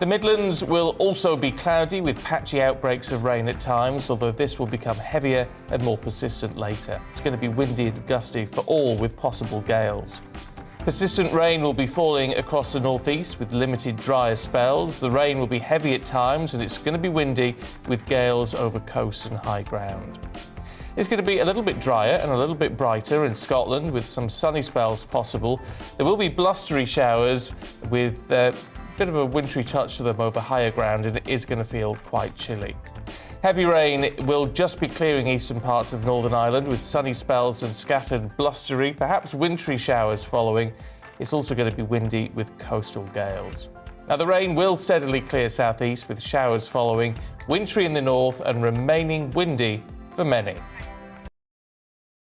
The Midlands will also be cloudy with patchy outbreaks of rain at times, although this will become heavier and more persistent later. It's going to be windy and gusty for all, with possible gales. Persistent rain will be falling across the northeast with limited drier spells. The rain will be heavy at times and it's going to be windy with gales over coast and high ground. It's going to be a little bit drier and a little bit brighter in Scotland with some sunny spells possible. There will be blustery showers with a bit of a wintry touch to them over higher ground, and it is going to feel quite chilly. Heavy rain will just be clearing eastern parts of Northern Ireland with sunny spells and scattered blustery, perhaps wintry showers following. It's also going to be windy with coastal gales. Now, the rain will steadily clear southeast with showers following, wintry in the north and remaining windy for many.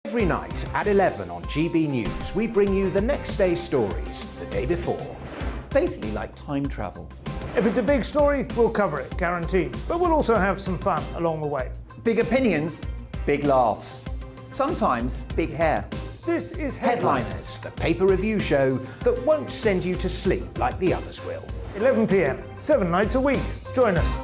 Every night at 11 on GB News, we bring you the next day's stories the day before. It's basically like time travel. If it's a big story, we'll cover it, guaranteed. But we'll also have some fun along the way. Big opinions, big laughs. Sometimes big hair. This is Headliners, the paper review show that won't send you to sleep like the others will. 11 p.m, 7 nights a week. Join us.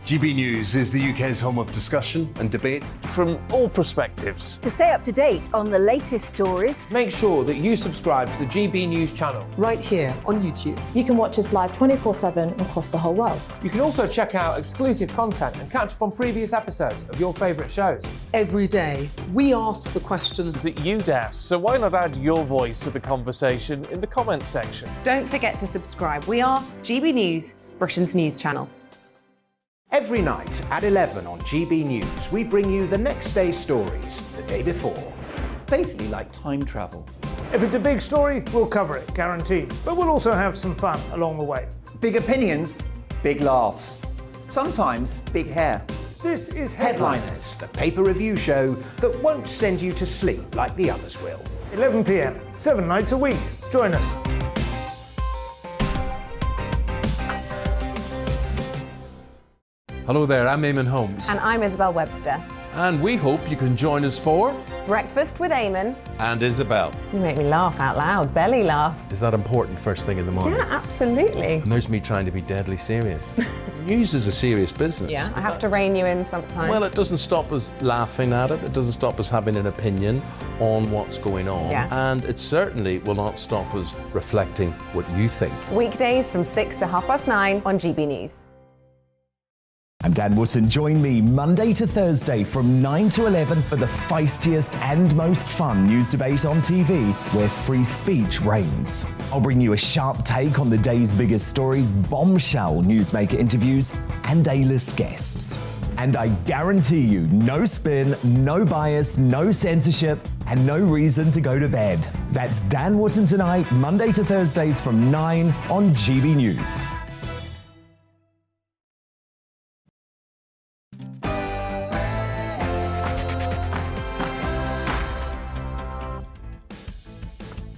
GB News is the UK's home of discussion and debate. From all perspectives. To stay up to date on the latest stories, make sure that you subscribe to the GB News channel right here on YouTube. You can watch us live 24/7 across the whole world. You can also check out exclusive content and catch up on previous episodes of your favourite shows. Every day, we ask the questions that you'd ask, so why not add your voice to the conversation in the comments section? Don't forget to subscribe. We are GB News, Britain's news channel. Every night at 11 on GB News, we bring you the next day's stories the day before. It's basically like time travel. If it's a big story, we'll cover it, guaranteed. But we'll also have some fun along the way. Big opinions, big laughs. Sometimes big hair. This is Headliners, the paper review show that won't send you to sleep like the others will. 11 p.m, 7 nights a week. Join us. Hello there, I'm Eamon Holmes. And I'm Isabel Webster. And we hope you can join us for Breakfast with Eamon and Isabel. You make me laugh out loud, belly laugh. Is that important first thing in the morning? Yeah, absolutely. And there's me trying to be deadly serious. News is a serious business. Yeah, I have to rein you in sometimes. Well, it doesn't stop us laughing at it. It doesn't stop us having an opinion on what's going on. Yeah. And it certainly will not stop us reflecting what you think. Weekdays from 6 to 9:30 on GB News. I'm Dan Wootton. Join me Monday to Thursday from 9 to 11 for the feistiest and most fun news debate on TV, where free speech reigns. I'll bring you a sharp take on the day's biggest stories, bombshell newsmaker interviews, and A-list guests. And I guarantee you, no spin, no bias, no censorship, and no reason to go to bed. That's Dan Wootton Tonight, Monday to Thursdays from 9 on GB News.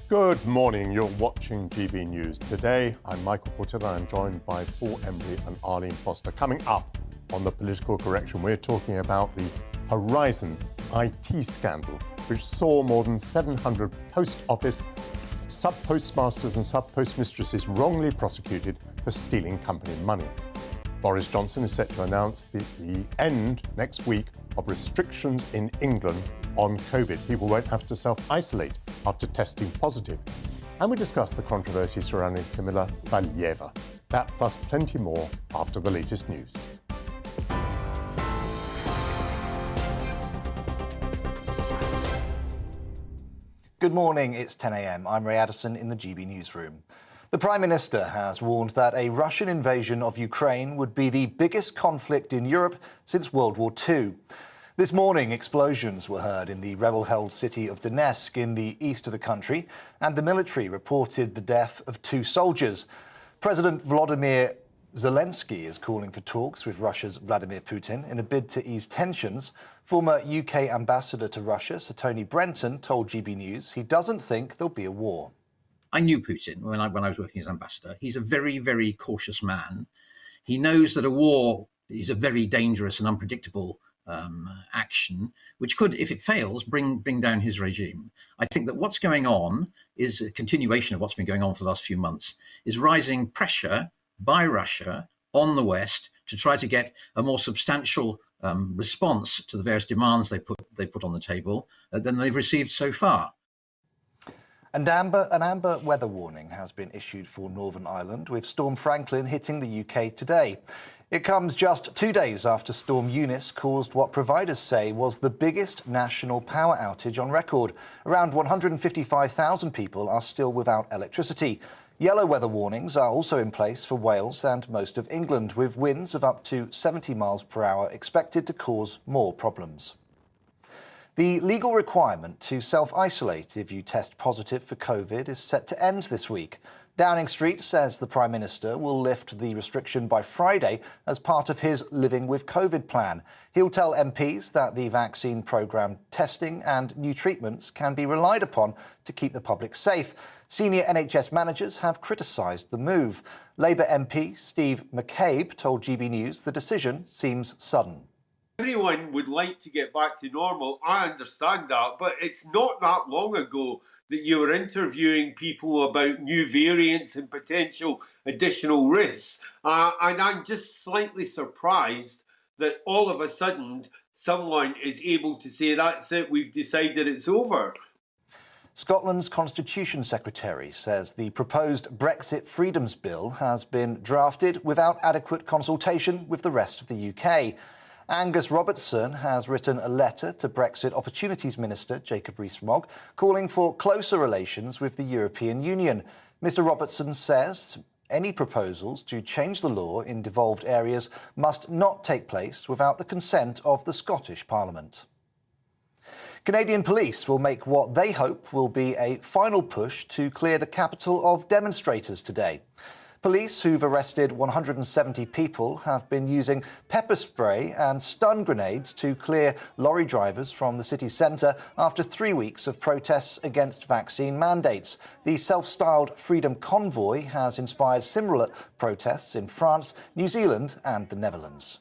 Good morning, you're watching GB News. Today, I'm Michael Portilla. I'm joined by Paul Embley and Arlene Foster. Coming up on the political correction, we're talking about the Horizon IT scandal, which saw more than 700 post office sub-postmasters and sub-postmistresses wrongly prosecuted for stealing company money. Boris Johnson is set to announce the end next week of restrictions in England on COVID. People won't have to self-isolate after testing positive. And we discuss the controversy surrounding Kamila Valieva. That plus plenty more after the latest news. Good morning, it's 10 a.m. I'm Ray Addison in the GB newsroom. The Prime Minister has warned that a Russian invasion of Ukraine would be the biggest conflict in Europe since World War II. This morning, explosions were heard in the rebel-held city of Donetsk in the east of the country, and the military reported the death of 2 soldiers. President Volodymyr Zelensky is calling for talks with Russia's Vladimir Putin in a bid to ease tensions. Former UK ambassador to Russia, Sir Tony Brenton, told GB News he doesn't think there'll be a war. I knew Putin when I was working as ambassador. He's a very, very cautious man. He knows that a war is a very dangerous and unpredictable action, which could, if it fails, bring down his regime. I think that what's going on is a continuation of what's been going on for the last few months, is rising pressure by Russia on the West to try to get a more substantial response to the various demands they put on the table than they've received so far. And an amber weather warning has been issued for Northern Ireland, with Storm Franklin hitting the UK today. It comes just 2 days after Storm Eunice caused what providers say was the biggest national power outage on record. Around 155,000 people are still without electricity. Yellow weather warnings are also in place for Wales and most of England, with winds of up to 70 miles per hour expected to cause more problems. The legal requirement to self-isolate if you test positive for COVID is set to end this week. Downing Street says the Prime Minister will lift the restriction by Friday as part of his Living with COVID plan. He'll tell MPs that the vaccine programme testing and new treatments can be relied upon to keep the public safe. Senior NHS managers have criticised the move. Labour MP Steve McCabe told GB News the decision seems sudden. Everyone would like to get back to normal. I understand that, but it's not that long ago that you were interviewing people about new variants and potential additional risks. And I'm just slightly surprised that all of a sudden someone is able to say, that's it, we've decided it's over. Scotland's Constitution Secretary says the proposed Brexit Freedoms Bill has been drafted without adequate consultation with the rest of the UK. Angus Robertson has written a letter to Brexit Opportunities Minister Jacob Rees-Mogg calling for closer relations with the European Union. Mr Robertson says any proposals to change the law in devolved areas must not take place without the consent of the Scottish Parliament. Canadian police will make what they hope will be a final push to clear the capital of demonstrators today. Police, who've arrested 170 people, have been using pepper spray and stun grenades to clear lorry drivers from the city centre after 3 weeks of protests against vaccine mandates. The self-styled Freedom Convoy has inspired similar protests in France, New Zealand and the Netherlands.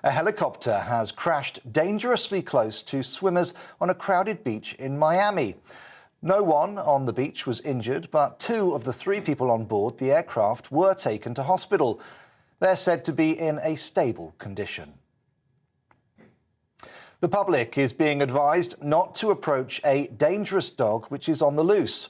A helicopter has crashed dangerously close to swimmers on a crowded beach in Miami. No one on the beach was injured, but 2 of the 3 people on board the aircraft were taken to hospital. They're said to be in a stable condition. The public is being advised not to approach a dangerous dog which is on the loose.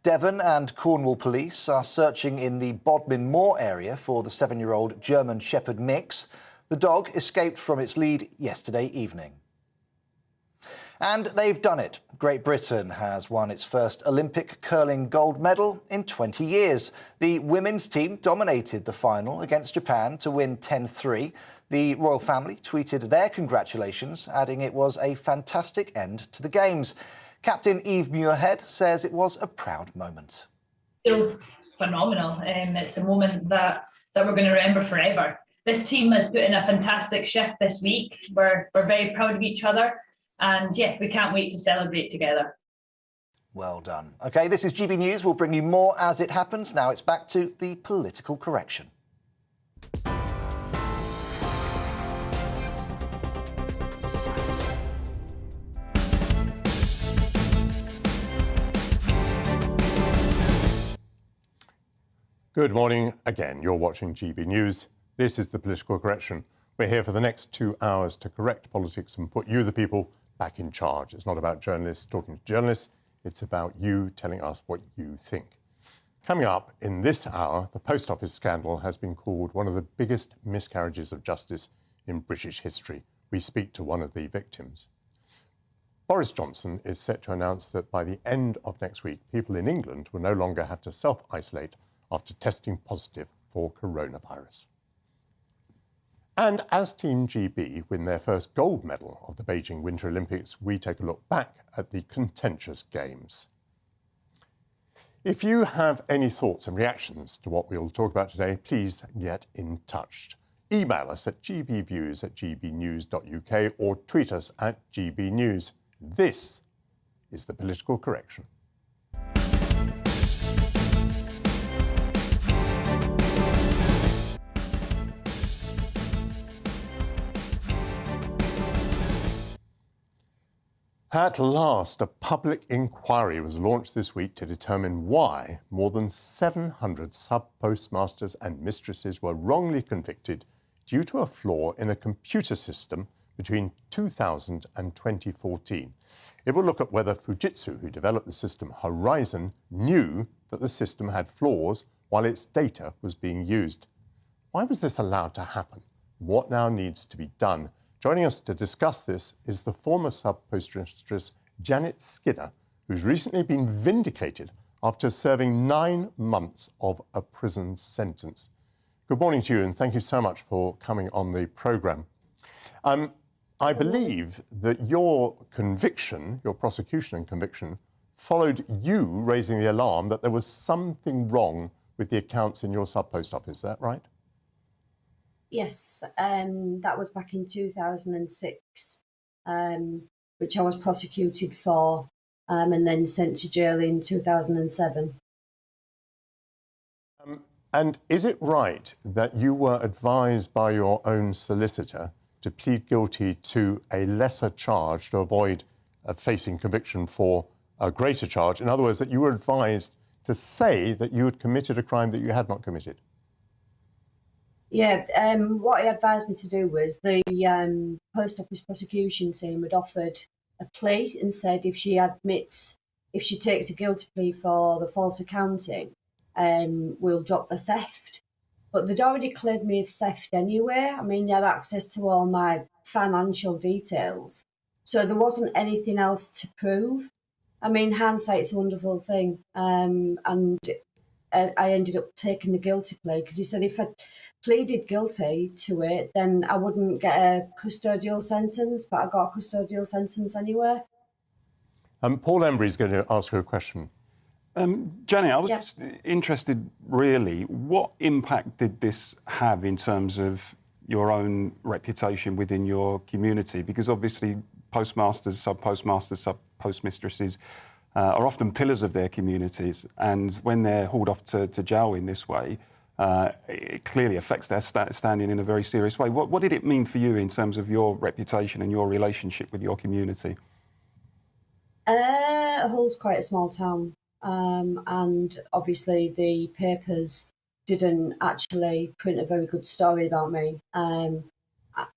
Devon and Cornwall police are searching in the Bodmin Moor area for the 7-year-old German Shepherd mix. The dog escaped from its lead yesterday evening. And they've done it. Great Britain has won its first Olympic curling gold medal in 20 years. The women's team dominated the final against Japan to win 10-3. The royal family tweeted their congratulations, adding it was a fantastic end to the Games. Captain Eve Muirhead says it was a proud moment. Feel phenomenal. It's a moment that we're going to remember forever. This team has put in a fantastic shift this week. We're very proud of each other. And yeah, we can't wait to celebrate together. Well done. OK, this is GB News. We'll bring you more as it happens. Now it's back to the political correction. Good morning again. You're watching GB News. This is the political correction. We're here for the next 2 hours to correct politics and put you, the people, back in charge. It's not about journalists talking to journalists. It's about you telling us what you think. Coming up in this hour, the post office scandal has been called one of the biggest miscarriages of justice in British history. We speak to one of the victims. Boris Johnson is set to announce that by the end of next week, people in England will no longer have to self-isolate after testing positive for coronavirus. And as Team GB win their first gold medal of the Beijing Winter Olympics, we take a look back at the contentious Games. If you have any thoughts and reactions to what we'll talk about today, please get in touch. Email us at gbviews@gbnews.uk or tweet us at gbnews. This is the political correction. At last, a public inquiry was launched this week to determine why more than 700 sub-postmasters and mistresses were wrongly convicted due to a flaw in a computer system between 2000 and 2014. It will look at whether Fujitsu, who developed the system Horizon, knew that the system had flaws while its data was being used. Why was this allowed to happen? What now needs to be done? Joining us to discuss this is the former sub-postmistress Janet Skinner, who's recently been vindicated after serving 9 months of a prison sentence. Good morning to you, and thank you so much for coming on the programme. I believe that your conviction, your prosecution and conviction, followed you raising the alarm that there was something wrong with the accounts in your sub-post office. Is that right? Yes, that was back in 2006, which I was prosecuted for and then sent to jail in 2007. And is it right that you were advised by your own solicitor to plead guilty to a lesser charge to avoid facing conviction for a greater charge? In other words, that you were advised to say that you had committed a crime that you had not committed? Yeah, what he advised me to do was the post office prosecution team had offered a plea and said if she takes a guilty plea for the false accounting, we'll drop the theft. But they'd already cleared me of theft anyway. I mean, they had access to all my financial details. So there wasn't anything else to prove. I mean, hindsight's a wonderful thing. And I ended up taking the guilty plea because he said if I pleaded guilty to it, then I wouldn't get a custodial sentence, but I got a custodial sentence anyway. Paul Embry is going to ask you a question. Janet, I was just interested, really, what impact did this have in terms of your own reputation within your community? Because obviously postmasters, sub-postmistresses are often pillars of their communities, and when they're hauled off to jail in this way, it clearly affects their standing in a very serious way. What did it mean for you in terms of your reputation and your relationship with your community? Hull's quite a small town, and obviously the papers didn't actually print a very good story about me.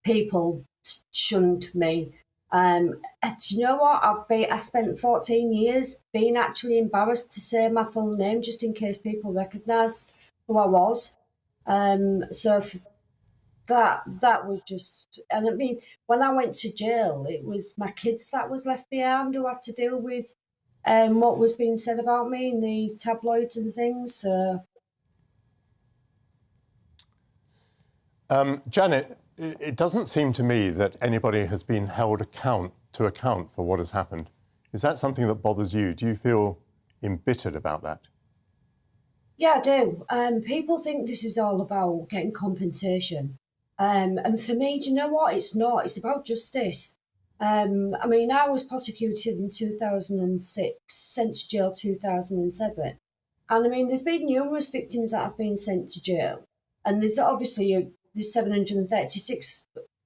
People shunned me. Do you know what? I spent 14 years being actually embarrassed to say my full name just in case people recognised who I was. That was just, and I mean, when I went to jail, it was my kids that was left behind who had to deal with what was being said about me in the tabloids and things. So. Janet, it doesn't seem to me that anybody has been held to account for what has happened. Is that something that bothers you? Do you feel embittered about that? Yeah, I do. People think this is all about getting compensation. And for me, do you know what? It's not. It's about justice. I mean, I was prosecuted in 2006, sent to jail 2007. And I mean, there's been numerous victims that have been sent to jail. And there's obviously there's 736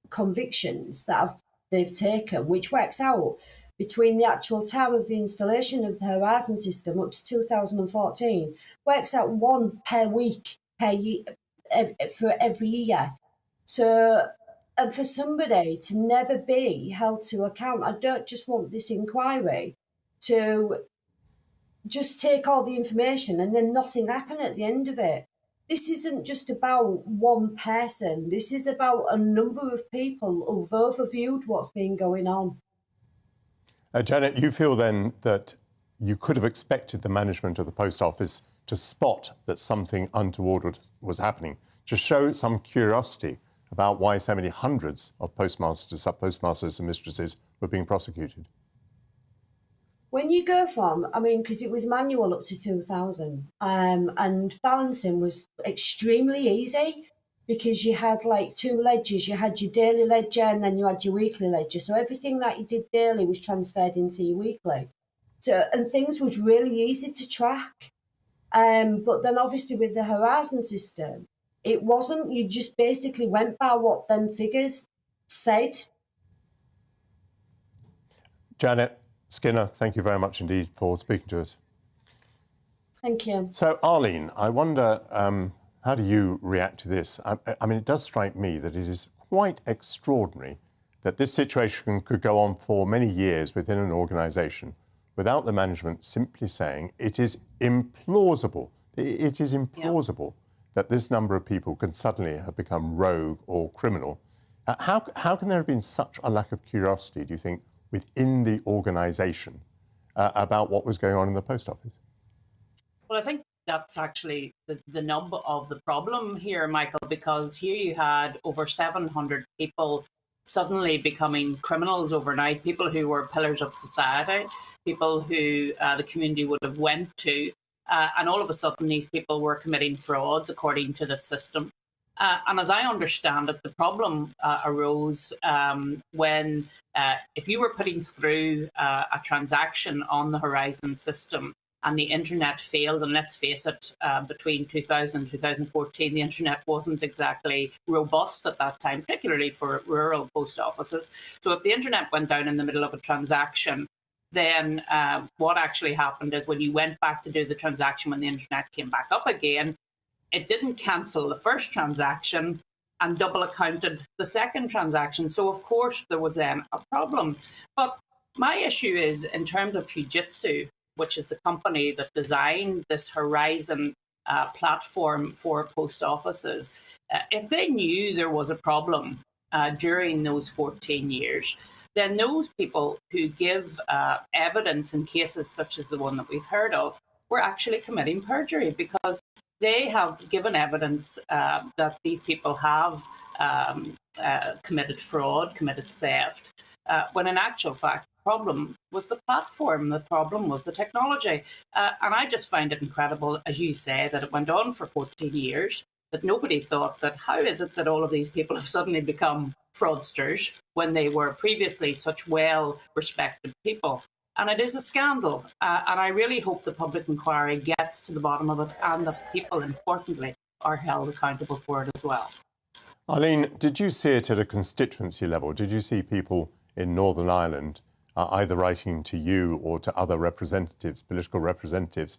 convictions that they've taken, which works out between the actual time of the installation of the Horizon system up to 2014, works out 1 per week, per year, for every year. So, and for somebody to never be held to account, I don't just want this inquiry to just take all the information and then nothing happen at the end of it. This isn't just about one person. This is about a number of people who've overviewed what's been going on. Janet, you feel then that you could have expected the management of the post office to spot that something untoward was happening, to show some curiosity about why so many hundreds of postmasters, sub-postmasters and mistresses were being prosecuted? When you go from, I mean, because it was manual up to 2000, and balancing was extremely easy because you had like 2 ledgers. You had your daily ledger and then you had your weekly ledger. So everything that you did daily was transferred into your weekly. So, and things was really easy to track. But then obviously with the Horizon system, it wasn't. You just basically went by what them figures said. Janet, Skinner, thank you very much indeed for speaking to us. Thank you. So, Arlene, I wonder, how do you react to this? I mean, it does strike me that it is quite extraordinary that this situation could go on for many years within an organisation without the management simply saying it is implausible. It is implausible that this number of people can suddenly have become rogue or criminal. How can there have been such a lack of curiosity, do you think, within the organisation about what was going on in the post office? Well, I think that's actually the nub of the problem here, Michael, because here you had over 700 people suddenly becoming criminals overnight, people who were pillars of society, people who the community would have went to, and all of a sudden these people were committing frauds according to the system. And as I understand it, the problem arose when if you were putting through a transaction on the Horizon system and the internet failed, and let's face it, between 2000 and 2014, the internet wasn't exactly robust at that time, particularly for rural post offices. So if the internet went down in the middle of a transaction, then what actually happened is when you went back to do the transaction, when the internet came back up again, it didn't cancel the first transaction and double accounted the second transaction. So of course there was then a problem. But my issue is in terms of Fujitsu, which is the company that designed this Horizon platform for post offices, if they knew there was a problem during those 14 years, then those people who give evidence in cases such as the one that we've heard of were actually committing perjury, because they have given evidence that these people have committed fraud, committed theft, when in actual fact, the problem was the platform, the problem was the technology. And I just find it incredible, as you say, that it went on for 14 years, that nobody thought that how is it that all of these people have suddenly become fraudsters when they were previously such well-respected people. And it is a scandal. And I really hope the public inquiry gets to the bottom of it and that people, importantly, are held accountable for it as well. Arlene, did you see it at a constituency level? Did you see people in Northern Ireland either writing to you or to other representatives, political representatives,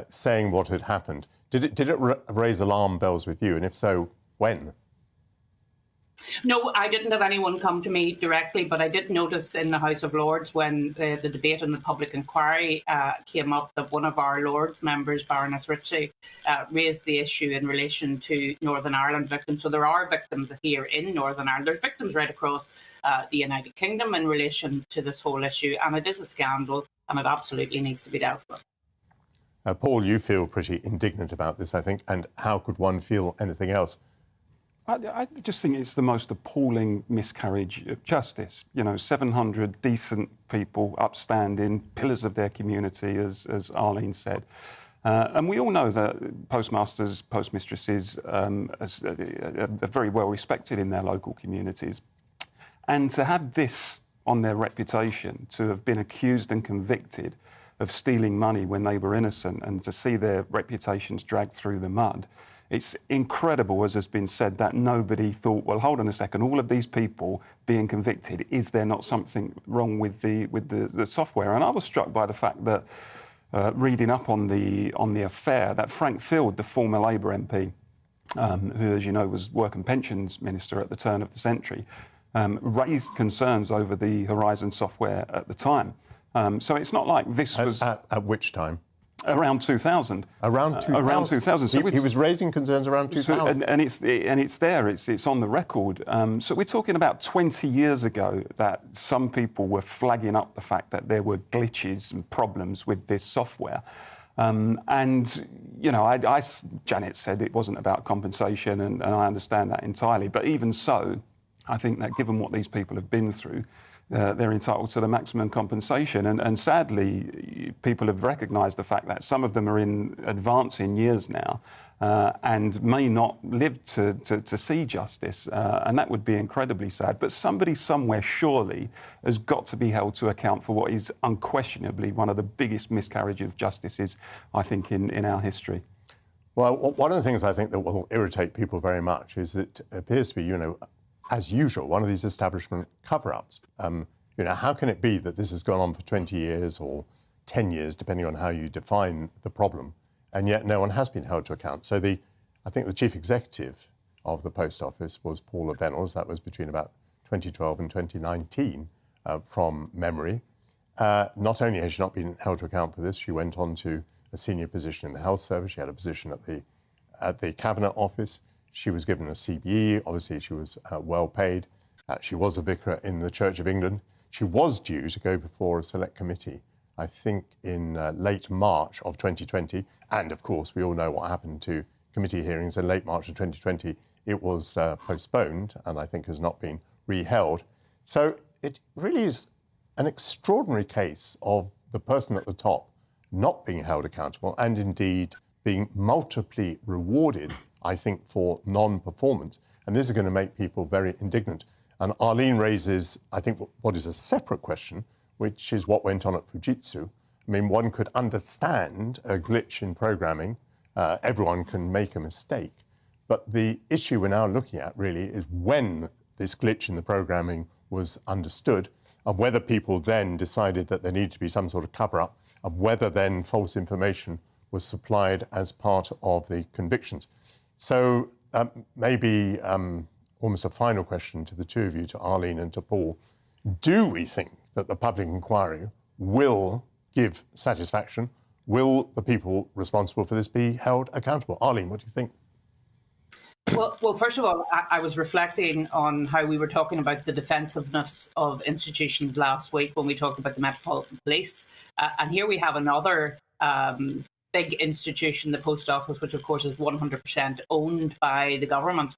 saying what had happened? Did it raise alarm bells with you? And if so, when? No, I didn't have anyone come to me directly, but I did notice in the House of Lords when the debate on the public inquiry came up that one of our Lords members, Baroness Ritchie, raised the issue in relation to Northern Ireland victims. So there are victims here in Northern Ireland. There's victims right across the United Kingdom in relation to this whole issue, and it is a scandal and it absolutely needs to be dealt with. Paul, you feel pretty indignant about this, I think, and how could one feel anything else? I just think it's the most appalling miscarriage of justice. You know, 700 decent people, upstanding, pillars of their community, as Arlene said. And we all know that postmasters, postmistresses are very well respected in their local communities. And to have this on their reputation, to have been accused and convicted of stealing money when they were innocent, and to see their reputations dragged through the mud, it's incredible, as has been said, that nobody thought, well, hold on a second, all of these people being convicted, is there not something wrong with the software? And I was struck by the fact that, reading up on the affair, that Frank Field, the former Labour MP, who, as you know, was Work and Pensions Minister at the turn of the century, raised concerns over the Horizon software at the time. So it's not like this was... At which time? Around 2000. Around 2000? Around 2000. So he was raising concerns around 2000? And it's there, it's on the record. So we're talking about 20 years ago that some people were flagging up the fact that there were glitches and problems with this software. And, you know, Janet said it wasn't about compensation, and I understand that entirely. But even so, I think that given what these people have been through, they're entitled to the maximum compensation. And sadly, people have recognised the fact that some of them are in advancing years now and may not live to see justice. And that would be incredibly sad. But somebody somewhere surely has got to be held to account for what is unquestionably one of the biggest miscarriages of justice, I think, in our history. Well, one of the things I think that will irritate people very much is that it appears to be, you know, as usual, one of these establishment cover-ups. how can it be that this has gone on for 20 years or 10 years, depending on how you define the problem, and yet no one has been held to account? So I think the chief executive of the Post Office was Paula Venables. That was between about 2012 and 2019, from memory. Not only has she not been held to account for this, she went on to a senior position in the health service. She had a position at the Cabinet Office. She was given a CBE. Obviously, she was well paid. She was a vicar in the Church of England. She was due to go before a select committee, I think in late March of 2020. And of course, we all know what happened to committee hearings in late March of 2020. It was postponed and I think has not been re-held. So it really is an extraordinary case of the person at the top not being held accountable and indeed being multiply rewarded, I think, for non-performance. And this is going to make people very indignant. And Arlene raises, I think, what is a separate question, which is what went on at Fujitsu. I mean, one could understand a glitch in programming. Everyone can make a mistake. But the issue we're now looking at really is when this glitch in the programming was understood, and whether people then decided that there needed to be some sort of cover-up, and whether then false information was supplied as part of the convictions. So maybe almost a final question to the two of you, to Arlene and to Paul. Do we think that the public inquiry will give satisfaction? Will the people responsible for this be held accountable? Arlene, what do you think? Well, first of all, I was reflecting on how we were talking about the defensiveness of institutions last week when we talked about the Metropolitan Police. And here we have another big institution, the Post Office, which of course is 100% owned by the government,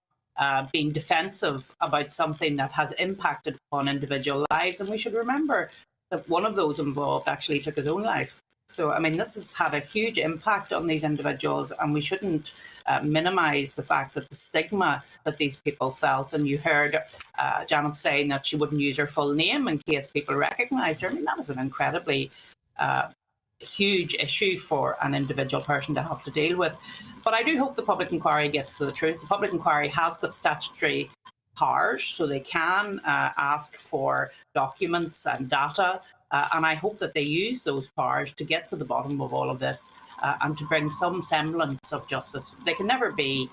being defensive about something that has impacted upon individual lives. And we should remember that one of those involved actually took his own life. So, I mean, this has had a huge impact on these individuals, and we shouldn't minimise the fact that the stigma that these people felt. And you heard Janet saying that she wouldn't use her full name in case people recognised her. I mean, that is an incredibly huge issue for an individual person to have to deal with. But I do hope the public inquiry gets to the truth. The public inquiry has got statutory powers, so they can ask for documents and data. And I hope that they use those powers to get to the bottom of all of this and to bring some semblance of justice. They can never be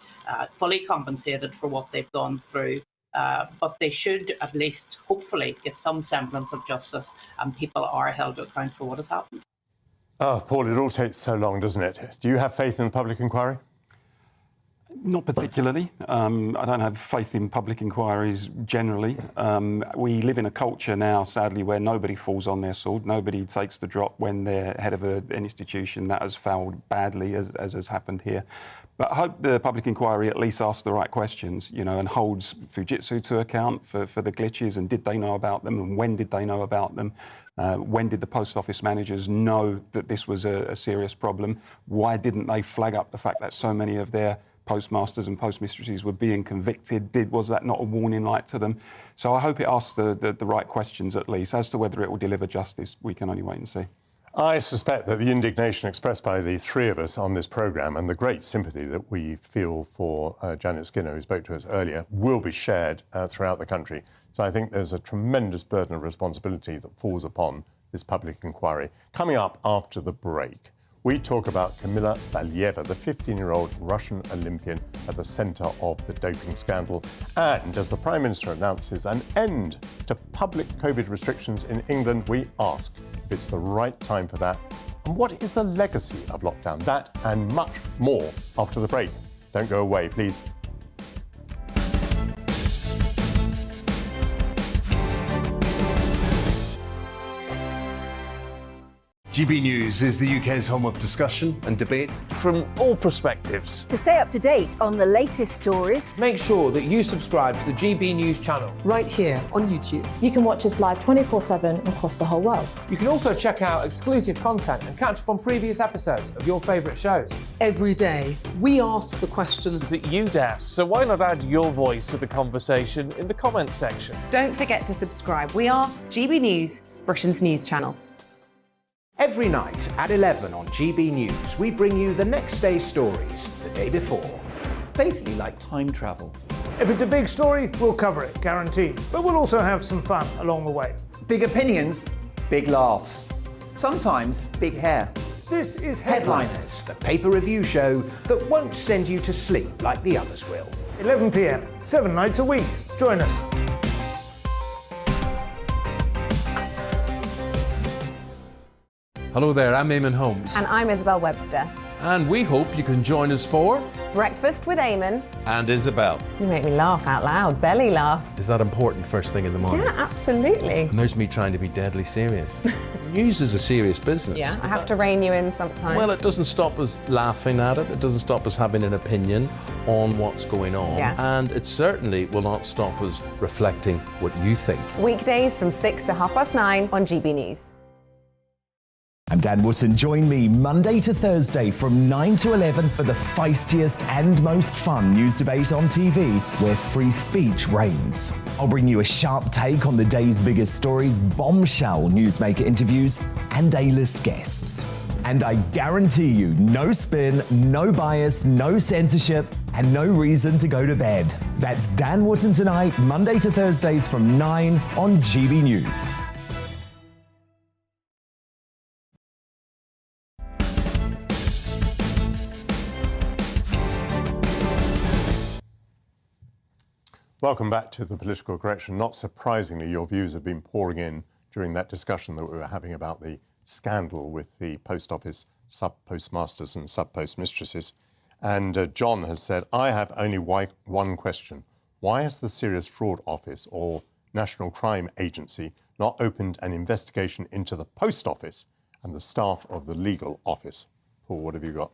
fully compensated for what they've gone through, but they should at least, hopefully, get some semblance of justice and people are held to account for what has happened. Oh, Paul, it all takes so long, doesn't it? Do you have faith in the public inquiry? Not particularly. I don't have faith in public inquiries generally. We live in a culture now, sadly, where nobody falls on their sword. Nobody takes the drop when they're head of an institution that has failed badly, as has happened here. But I hope the public inquiry at least asks the right questions, and holds Fujitsu to account for the glitches, and did they know about them, and when did they know about them? When did the post office managers know that this was a serious problem? Why didn't they flag up the fact that so many of their postmasters and postmistresses were being convicted? Was that not a warning light to them? So I hope it asks the right questions at least. As to whether it will deliver justice, we can only wait and see. I suspect that the indignation expressed by the three of us on this programme and the great sympathy that we feel for Janet Skinner, who spoke to us earlier, will be shared throughout the country. So I think there's a tremendous burden of responsibility that falls upon this public inquiry. Coming up after the break, we talk about Kamila Valieva, the 15-year-old Russian Olympian at the centre of the doping scandal. And as the Prime Minister announces an end to public COVID restrictions in England, we ask if it's the right time for that. And what is the legacy of lockdown? That and much more after the break. Don't go away, please. GB News is the UK's home of discussion and debate from all perspectives. To stay up to date on the latest stories, make sure that you subscribe to the GB News channel right here on YouTube. You can watch us live 24/7 across the whole world. You can also check out exclusive content and catch up on previous episodes of your favourite shows. Every day, we ask the questions that you'd ask, so why not add your voice to the conversation in the comments section? Don't forget to subscribe. We are GB News, Britain's news channel. Every night at 11 on GB News, we bring you the next day's stories the day before. It's basically like time travel. If it's a big story, we'll cover it, guaranteed. But we'll also have some fun along the way. Big opinions, big laughs. Sometimes big hair. This is Headliners, the paper review show that won't send you to sleep like the others will. 11 p.m, 7 nights a week. Join us. Hello there, I'm Eamon Holmes. And I'm Isabel Webster. And we hope you can join us for Breakfast with Eamon. And Isabel. You make me laugh out loud, belly laugh. Is that important first thing in the morning? Yeah, absolutely. And there's me trying to be deadly serious. News is a serious business. Yeah, I have to rein you in sometimes. Well, it doesn't stop us laughing at it. It doesn't stop us having an opinion on what's going on. Yeah. And it certainly will not stop us reflecting what you think. Weekdays from 6 to 9:30 on GB News. I'm Dan Wootton. Join me Monday to Thursday from 9 to 11 for the feistiest and most fun news debate on TV, where free speech reigns. I'll bring you a sharp take on the day's biggest stories, bombshell newsmaker interviews, and A-list guests. And I guarantee you, no spin, no bias, no censorship, and no reason to go to bed. That's Dan Wootton Tonight, Monday to Thursdays from 9 on GB News. Welcome back to the Political Correction. Not surprisingly, your views have been pouring in during that discussion that we were having about the scandal with the post office sub-postmasters and sub-postmistresses. And John has said, I have only one question. Why has the Serious Fraud Office or National Crime Agency not opened an investigation into the post office and the staff of the legal office? Paul, what have you got?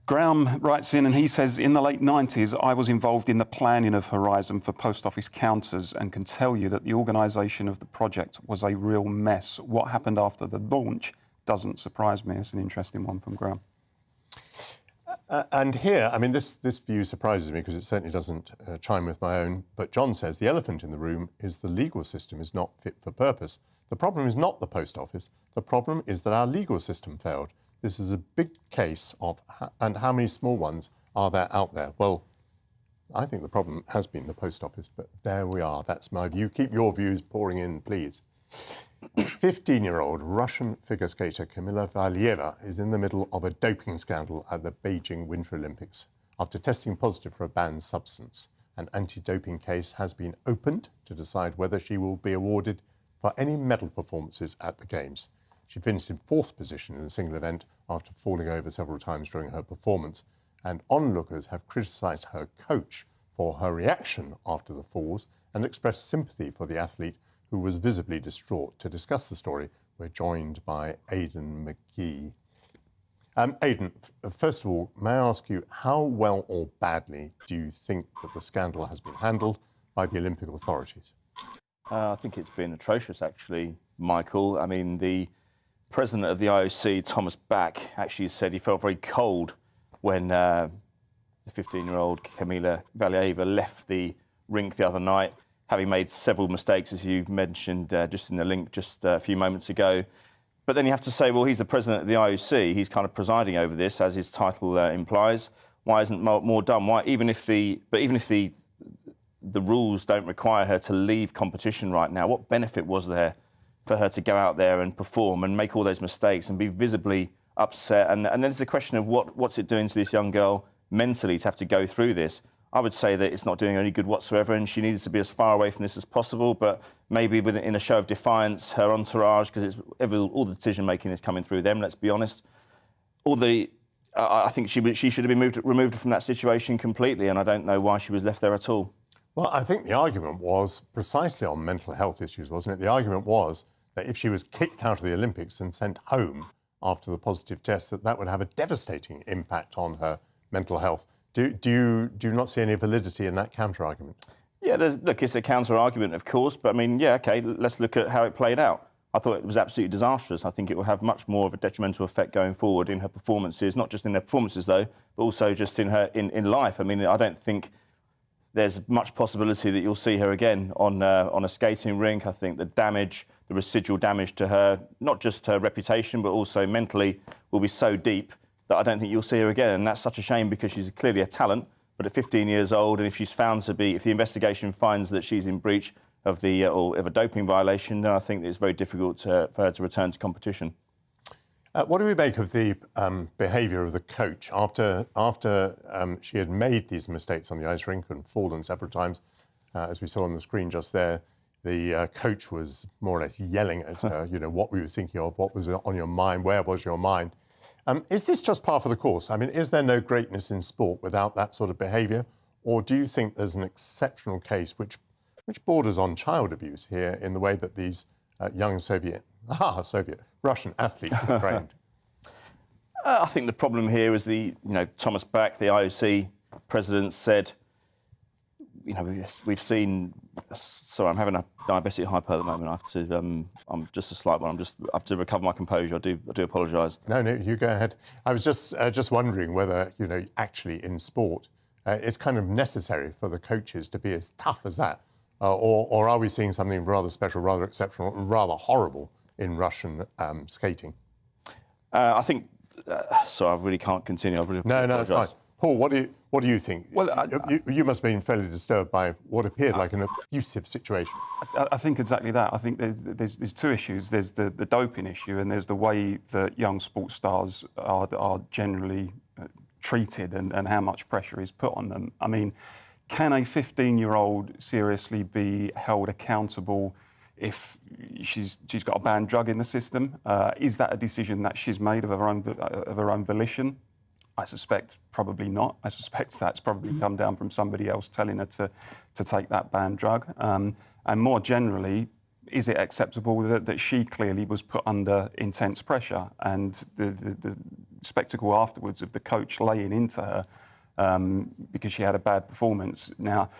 Graham writes in and he says, in the late 90s, I was involved in the planning of Horizon for post office counters and can tell you that the organisation of the project was a real mess. What happened after the launch doesn't surprise me. It's an interesting one from Graham. And here, I mean, this view surprises me because it certainly doesn't chime with my own. But John says the elephant in the room is the legal system is not fit for purpose. The problem is not the post office. The problem is that our legal system failed. This is a big case of, and how many small ones are there out there? Well, I think the problem has been the post office, but there we are. That's my view. Keep your views pouring in, please. 15-year-old Russian figure skater Kamila Valieva is in the middle of a doping scandal at the Beijing Winter Olympics. After testing positive for a banned substance, an anti-doping case has been opened to decide whether she will be awarded for any medal performances at the Games. She finished in 4th position in a single event after falling over several times during her performance, and onlookers have criticised her coach for her reaction after the falls and expressed sympathy for the athlete who was visibly distraught. To discuss the story, we're joined by Aidan McGee. Aidan, first of all, may I ask you, how well or badly do you think that the scandal has been handled by the Olympic authorities? I think it's been atrocious, actually, Michael. I mean, the president of the IOC, Thomas Bach, actually said he felt very cold when the 15-year-old Kamila Valieva left the rink the other night, having made several mistakes, as you mentioned just in the link just a few moments ago. But then you have to say, well, he's the president of the IOC. He's kind of presiding over this, as his title implies. Why isn't more done? Why, even if the rules don't require her to leave competition right now, what benefit was there for her to go out there and perform and make all those mistakes and be visibly upset? And then there's the question of what's it doing to this young girl mentally to have to go through this. I would say that it's not doing any good whatsoever, and she needed to be as far away from this as possible, but maybe in a show of defiance, her entourage, because all the decision-making is coming through them, let's be honest. I think she should have been removed from that situation completely, and I don't know why she was left there at all. Well, I think the argument was precisely on mental health issues, wasn't it? The argument was that if she was kicked out of the Olympics and sent home after the positive test, that would have a devastating impact on her mental health. Do you not see any validity in that counter-argument? Yeah, look, it's a counter-argument, of course, but I mean, yeah, OK, let's look at how it played out. I thought it was absolutely disastrous. I think it will have much more of a detrimental effect going forward in her performances, not just in her performances, though, but also just in her in life. I mean, I don't think there's much possibility that you'll see her again on a skating rink. I think the damage, the residual damage to her, not just her reputation, but also mentally, will be so deep that I don't think you'll see her again. And that's such a shame because she's clearly a talent, But at 15 years old, and if she's found to be, if the investigation finds that she's in breach of the or of a doping violation, then I think it's very difficult for her to return to competition. What do we make of the behaviour of the coach after she had made these mistakes on the ice rink and fallen several times, as we saw on the screen just there? The coach was more or less yelling at her, what we were thinking of, what was on your mind, where was your mind? Is this just par for the course? I mean, is there no greatness in sport without that sort of behaviour? Or do you think there's an exceptional case which borders on child abuse here in the way that these young Russian athletes were trained? I think the problem here is Thomas Bach, the IOC president, said, we've seen. Sorry, I'm having a diabetic hypo at the moment. I have to. I'm just a slight one. I have to recover my composure. I do apologise. No, you go ahead. I was just wondering whether actually in sport, it's kind of necessary for the coaches to be as tough as that, or are we seeing something rather special, rather exceptional, rather horrible in Russian skating? I think. So I really can't continue. No, it's fine. Paul, what do you think? Well, you must have been fairly disturbed by what appeared like an abusive situation. I think exactly that. I think there's two issues. There's the doping issue, and there's the way that young sports stars are generally treated and how much pressure is put on them. I mean, can a 15-year-old seriously be held accountable if she's got a banned drug in the system? Is that a decision that she's made of her own volition? I suspect probably not. I suspect that's probably come down from somebody else telling her to take that banned drug. And more generally, is it acceptable that she clearly was put under intense pressure, and the spectacle afterwards of the coach laying into her because she had a bad performance? Now,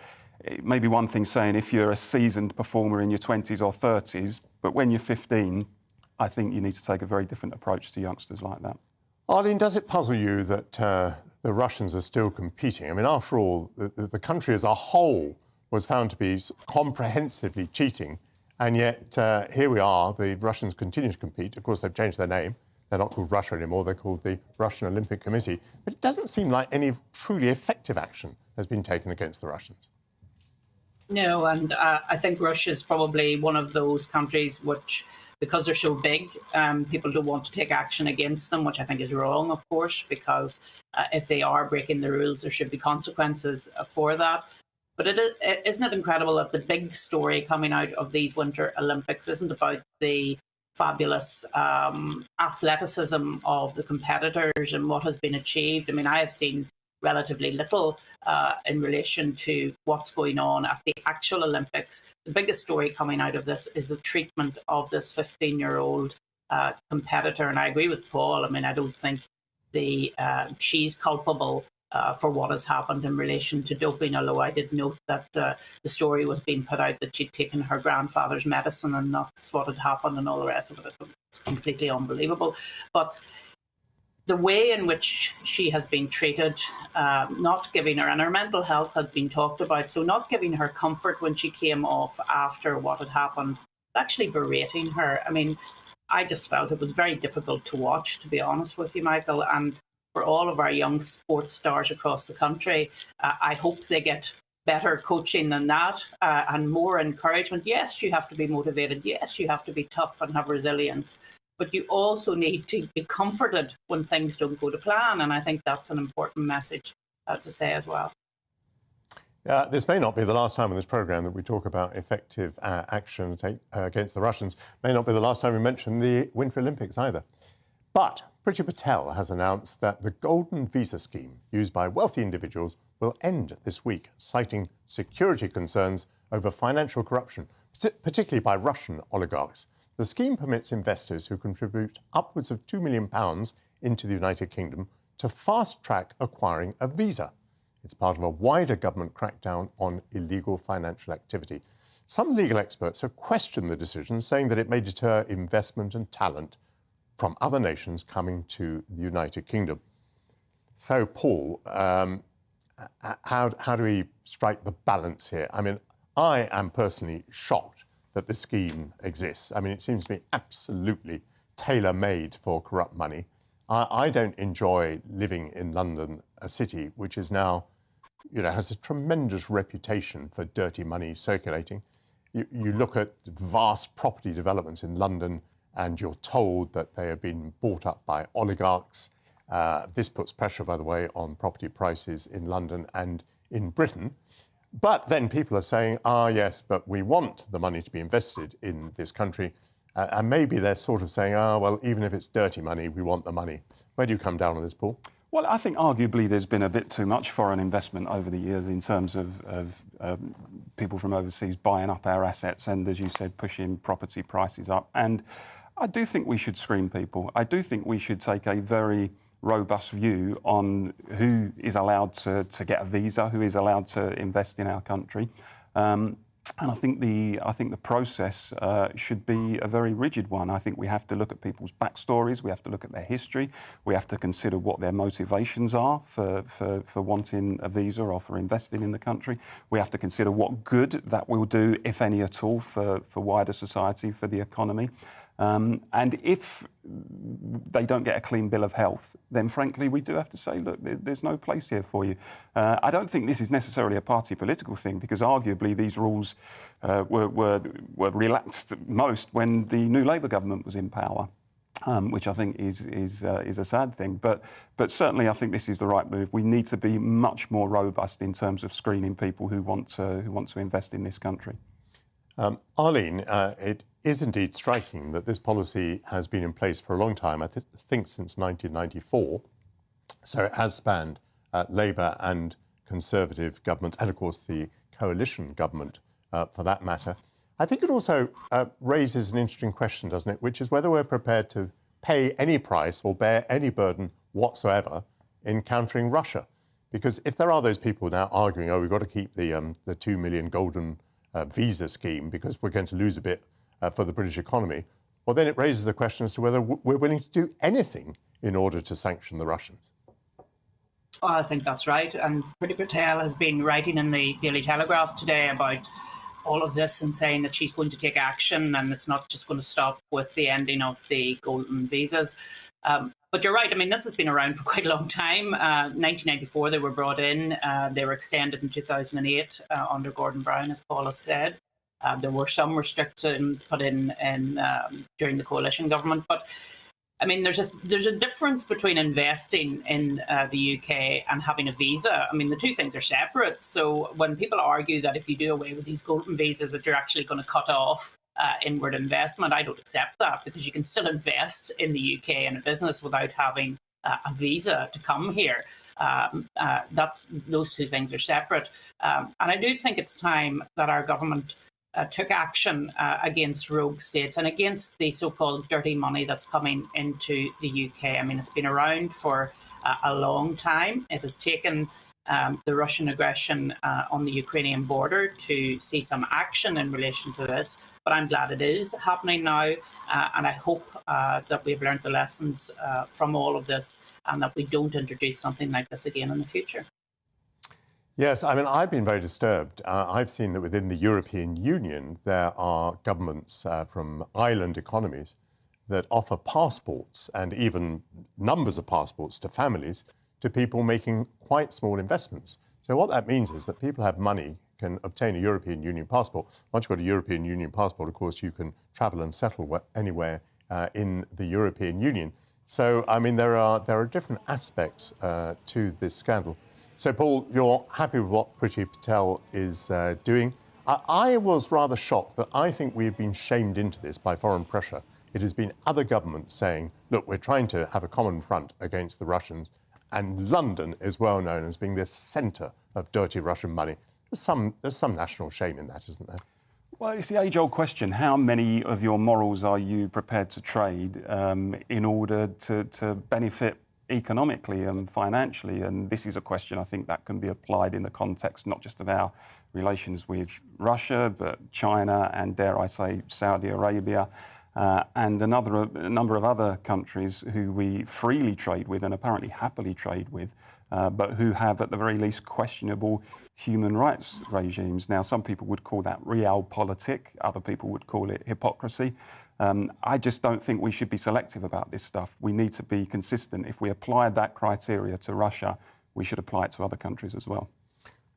it may be one thing saying if you're a seasoned performer in your 20s or 30s, but when you're 15, I think you need to take a very different approach to youngsters like that. Arlene, does it puzzle you that the Russians are still competing? I mean, after all, the country as a whole was found to be comprehensively cheating, and yet here we are, the Russians continue to compete. Of course, they've changed their name. They're not called Russia anymore, they're called the Russian Olympic Committee. But it doesn't seem like any truly effective action has been taken against the Russians. No, and I think Russia is probably one of those countries which, because they're so big, people don't want to take action against them, which I think is wrong, of course, because if they are breaking the rules, there should be consequences for that. But isn't it incredible that the big story coming out of these Winter Olympics isn't about the fabulous athleticism of the competitors and what has been achieved? I mean, I have seen relatively little in relation to what's going on at the actual Olympics. The biggest story coming out of this is the treatment of this 15-year-old competitor. And I agree with Paul. I mean, I don't think she's culpable for what has happened in relation to doping, although I did note that the story was being put out that she'd taken her grandfather's medicine and that's what had happened and all the rest of it. It's completely unbelievable. But the way in which she has been treated, not giving her, and her mental health had been talked about, so not giving her comfort when she came off after what had happened, actually berating her. I mean, I just felt it was very difficult to watch, to be honest with you, Michael. And for all of our young sports stars across the country, I hope they get better coaching than that and more encouragement. Yes, you have to be motivated. Yes, you have to be tough and have resilience. But you also need to be comforted when things don't go to plan. And I think that's an important message to say as well. This may not be the last time on this programme that we talk about effective action against the Russians. May not be the last time we mention the Winter Olympics either. But Priti Patel has announced that the golden visa scheme used by wealthy individuals will end this week, citing security concerns over financial corruption, particularly by Russian oligarchs. The scheme permits investors who contribute upwards of £2 million into the United Kingdom to fast-track acquiring a visa. It's part of a wider government crackdown on illegal financial activity. Some legal experts have questioned the decision, saying that it may deter investment and talent from other nations coming to the United Kingdom. So, Paul, how do we strike the balance here? I mean, I am personally shocked that this scheme exists. I mean, it seems to me absolutely tailor-made for corrupt money. I don't enjoy living in London, a city which is now has a tremendous reputation for dirty money circulating. You look at vast property developments in London and you're told that they have been bought up by oligarchs. This puts pressure, by the way, on property prices in London and in Britain. But then people are saying, yes, but we want the money to be invested in this country. And maybe they're sort of saying, well, even if it's dirty money, we want the money. Where do you come down on this, Paul? Well, I think arguably there's been a bit too much foreign investment over the years in terms of people from overseas buying up our assets and, as you said, pushing property prices up. And I do think we should screen people. I do think we should take a very robust view on who is allowed to get a visa, who is allowed to invest in our country. And I think the process should be a very rigid one. I think we have to look at people's backstories. We have to look at their history. We have to consider what their motivations are for wanting a visa or for investing in the country. We have to consider what good that will do, if any at all, for wider society, for the economy. And if they don't get a clean bill of health, then frankly, we do have to say, look, there's no place here for you. I don't think this is necessarily a party political thing, because arguably these rules were relaxed most when the new Labour government was in power, which I think is a sad thing. But certainly I think this is the right move. We need to be much more robust in terms of screening people who want to invest in this country. Arlene, it is indeed striking that this policy has been in place for a long time, I think since 1994. So it has spanned Labour and Conservative governments, and of course the coalition government for that matter. I think it also raises an interesting question, doesn't it, which is whether we're prepared to pay any price or bear any burden whatsoever in countering Russia. Because if there are those people now arguing, we've got to keep the 2 million golden visa scheme because we're going to lose a bit for the British economy, well, then it raises the question as to whether we're willing to do anything in order to sanction the Russians. Oh, I think that's right. And Priti Patel has been writing in the Daily Telegraph today about all of this and saying that she's going to take action and it's not just going to stop with the ending of the golden visas. But you're right. I mean, this has been around for quite a long time. 1994, they were brought in. They were extended in 2008 under Gordon Brown, as Paul has said. There were some restrictions put in during the coalition government. But, I mean, there's a difference between investing in the UK and having a visa. I mean, the two things are separate. So when people argue that if you do away with these golden visas that you're actually going to cut off inward investment, I don't accept that, because you can still invest in the UK in a business without having a visa to come here. Those two things are separate. And I do think it's time that our government took action against rogue states and against the so-called dirty money that's coming into the UK. I mean, it's been around for a long time. It has taken the Russian aggression on the Ukrainian border to see some action in relation to this. But I'm glad it is happening now, and I hope that we've learned the lessons from all of this and that we don't introduce something like this again in the future. Yes, I mean, I've been very disturbed. I've seen that within the European Union, there are governments from island economies that offer passports and even numbers of passports to families to people making quite small investments. So what that means is that people have money, can obtain a European Union passport. Once you've got a European Union passport, of course, you can travel and settle anywhere in the European Union. So, I mean, there are different aspects to this scandal. So, Paul, you're happy with what Priti Patel is doing. I was rather shocked that I think we've been shamed into this by foreign pressure. It has been other governments saying, look, we're trying to have a common front against the Russians, and London is well known as being the centre of dirty Russian money. There's some national shame in that, isn't there? Well, it's the age-old question. How many of your morals are you prepared to trade in order to benefit economically and financially? And this is a question I think that can be applied in the context not just of our relations with Russia, but China and, dare I say, Saudi Arabia, and a number of other countries who we freely trade with and apparently happily trade with, but who have at the very least questionable human rights regimes. Now, some people would call that realpolitik, other people would call it hypocrisy. I just don't think we should be selective about this stuff. We need to be consistent. If we apply that criteria to Russia, we should apply it to other countries as well.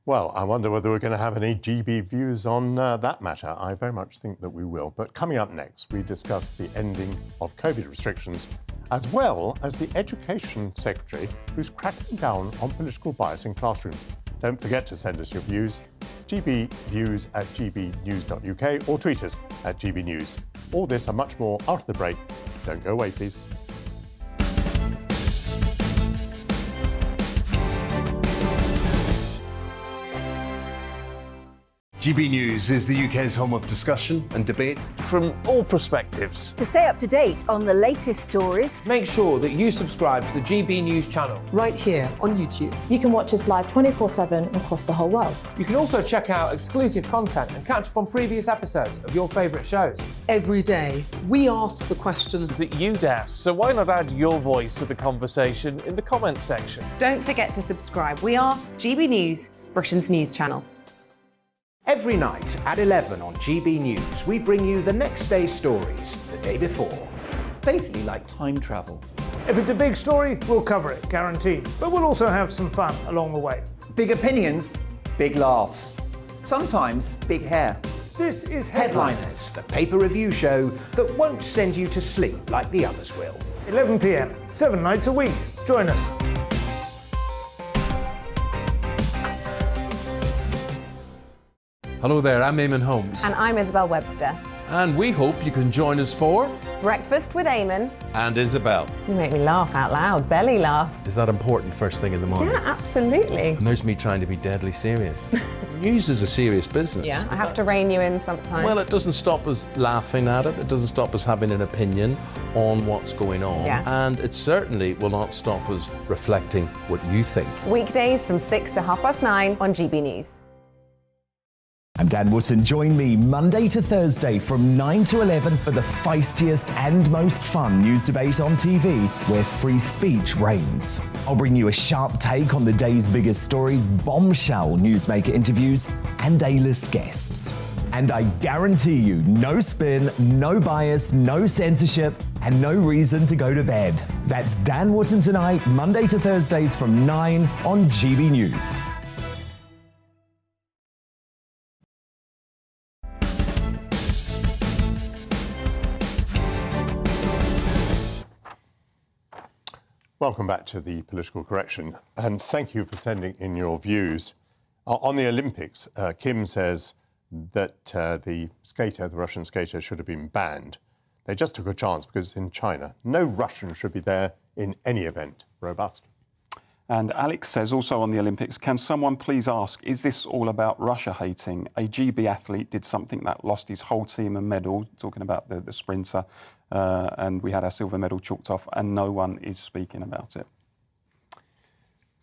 Well, I wonder whether we're going to have any GB views on that matter. I very much think that we will. But coming up next, we discuss the ending of COVID restrictions, as well as the Education Secretary who's cracking down on political bias in classrooms. Don't forget to send us your views, gbviews@gbnews.uk, or tweet us at GBNews. All this and much more after the break. Don't go away, please. GB News is the UK's home of discussion and debate from all perspectives. To stay up to date on the latest stories, make sure that you subscribe to the GB News channel right here on YouTube. You can watch us live 24/7 across the whole world. You can also check out exclusive content and catch up on previous episodes of your favourite shows. Every day, we ask the questions that you'd ask, so why not add your voice to the conversation in the comments section? Don't forget to subscribe. We are GB News, Britain's news channel. Every night at 11 on GB News, we bring you the next day's stories the day before. It's basically like time travel. If it's a big story, we'll cover it, guaranteed. But we'll also have some fun along the way. Big opinions, big laughs. Sometimes big hair. This is Headliners, the paper review show that won't send you to sleep like the others will. 11 p.m, 7 nights a week. Join us. Hello there, I'm Eamon Holmes. And I'm Isabel Webster. And we hope you can join us for Breakfast with Eamon and Isabel. You make me laugh out loud, belly laugh. Is that important first thing in the morning? Yeah, absolutely. And there's me trying to be deadly serious. News is a serious business. Yeah, I have to rein you in sometimes. Well, it doesn't stop us laughing at it. It doesn't stop us having an opinion on what's going on. Yeah. And it certainly will not stop us reflecting what you think. Weekdays from 6 to 9:30 on GB News. I'm Dan Wootton. Join me Monday to Thursday from 9 to 11 for the feistiest and most fun news debate on TV, where free speech reigns. I'll bring you a sharp take on the day's biggest stories, bombshell newsmaker interviews, and A-list guests. And I guarantee you, no spin, no bias, no censorship, and no reason to go to bed. That's Dan Wootton Tonight, Monday to Thursdays from 9 on GB News. Welcome back to the Political Correction, and thank you for sending in your views. On the Olympics, Kim says that the Russian skater, should have been banned. They just took a chance because in China, no Russian should be there in any event. Robust. And Alex says also on the Olympics, can someone please ask, is this all about Russia hating? A GB athlete did something that lost his whole team a medal, talking about the sprinter, and we had our silver medal chalked off, and no one is speaking about it.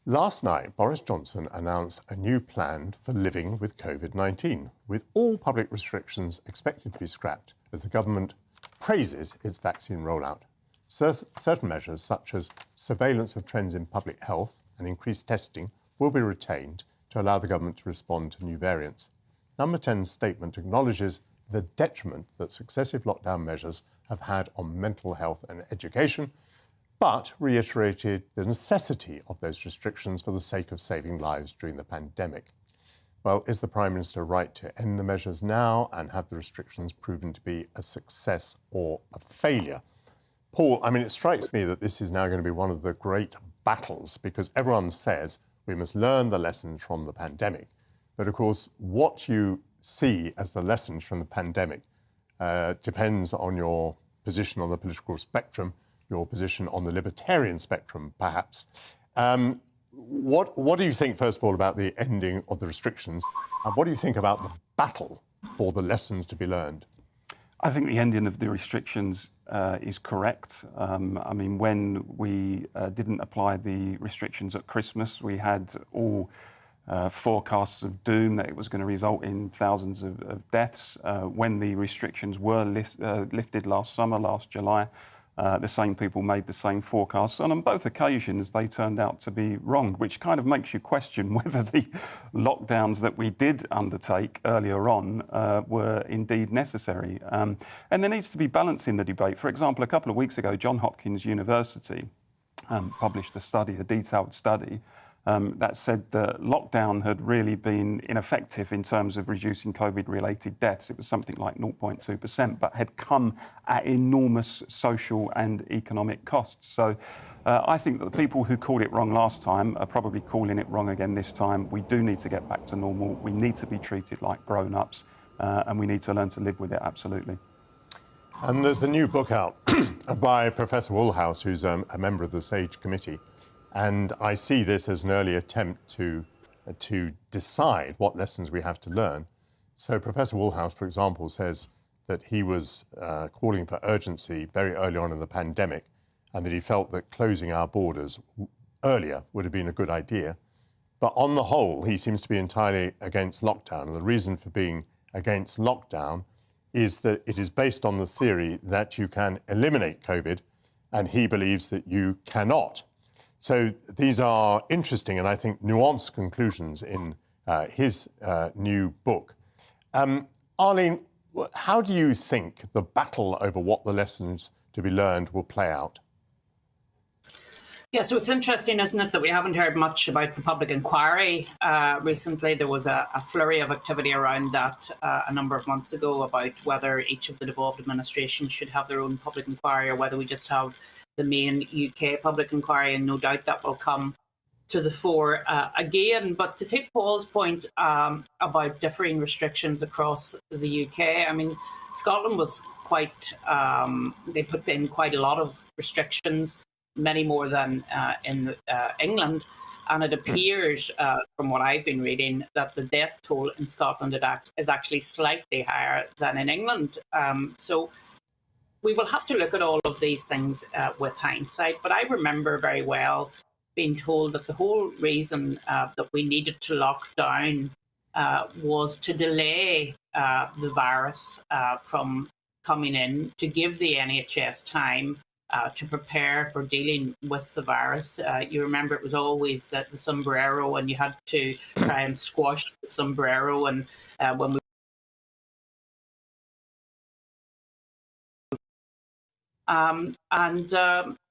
Last night, Boris Johnson announced a new plan for living with COVID-19, with all public restrictions expected to be scrapped as the government praises its vaccine rollout. Certain measures, such as surveillance of trends in public health and increased testing, will be retained to allow the government to respond to new variants. Number 10's statement acknowledges the detriment that successive lockdown measures have had on mental health and education, but reiterated the necessity of those restrictions for the sake of saving lives during the pandemic. Well, is the Prime Minister right to end the measures now and have the restrictions proven to be a success or a failure? Paul, I mean, it strikes me that this is now going to be one of the great battles because everyone says we must learn the lessons from the pandemic. But of course, what you see as the lessons from the pandemic depends on your position on the political spectrum, your position on the libertarian spectrum, perhaps. What do you think, first of all, about the ending of the restrictions? And what do you think about the battle for the lessons to be learned? I think the ending of the restrictions is correct. I mean, when we didn't apply the restrictions at Christmas, we had all forecasts of doom that it was going to result in thousands of deaths. When the restrictions were lifted last summer, last July, the same people made the same forecasts, and on both occasions they turned out to be wrong, which kind of makes you question whether the lockdowns that we did undertake earlier on were indeed necessary. And there needs to be balance in the debate. For example, a couple of weeks ago, Johns Hopkins University published a study, a detailed study, that said that lockdown had really been ineffective in terms of reducing COVID-related deaths. It was something like 0.2%, but had come at enormous social and economic costs. So I think that the people who called it wrong last time are probably calling it wrong again this time. We do need to get back to normal. We need to be treated like grown-ups, and we need to learn to live with it, absolutely. And there's a new book out by Professor Woolhouse, who's a member of the SAGE committee. And I see this as an early attempt to decide what lessons we have to learn. So Professor Woolhouse, for example, says that he was calling for urgency very early on in the pandemic, and that he felt that closing our borders earlier would have been a good idea. But on the whole, he seems to be entirely against lockdown. And the reason for being against lockdown is that it is based on the theory that you can eliminate COVID, and he believes that you cannot. So these are interesting and I think nuanced conclusions in his new book. Arlene, how do you think the battle over what the lessons to be learned will play out? Yeah, so it's interesting, isn't it, that we haven't heard much about the public inquiry recently. There was a flurry of activity around that a number of months ago about whether each of the devolved administrations should have their own public inquiry or whether we just have the main UK public inquiry, and no doubt that will come to the fore again. But to take Paul's point about differing restrictions across the UK, I mean, Scotland was quite, they put in quite a lot of restrictions, many more than in England. And it appears, from what I've been reading, that the death toll in Scotland is actually slightly higher than in England. So we will have to look at all of these things with hindsight. But I remember very well being told that the whole reason that we needed to lock down was to delay the virus from coming in, to give the NHS time to prepare for dealing with the virus. You remember it was always the sombrero, and you had to try and squash the sombrero. And when we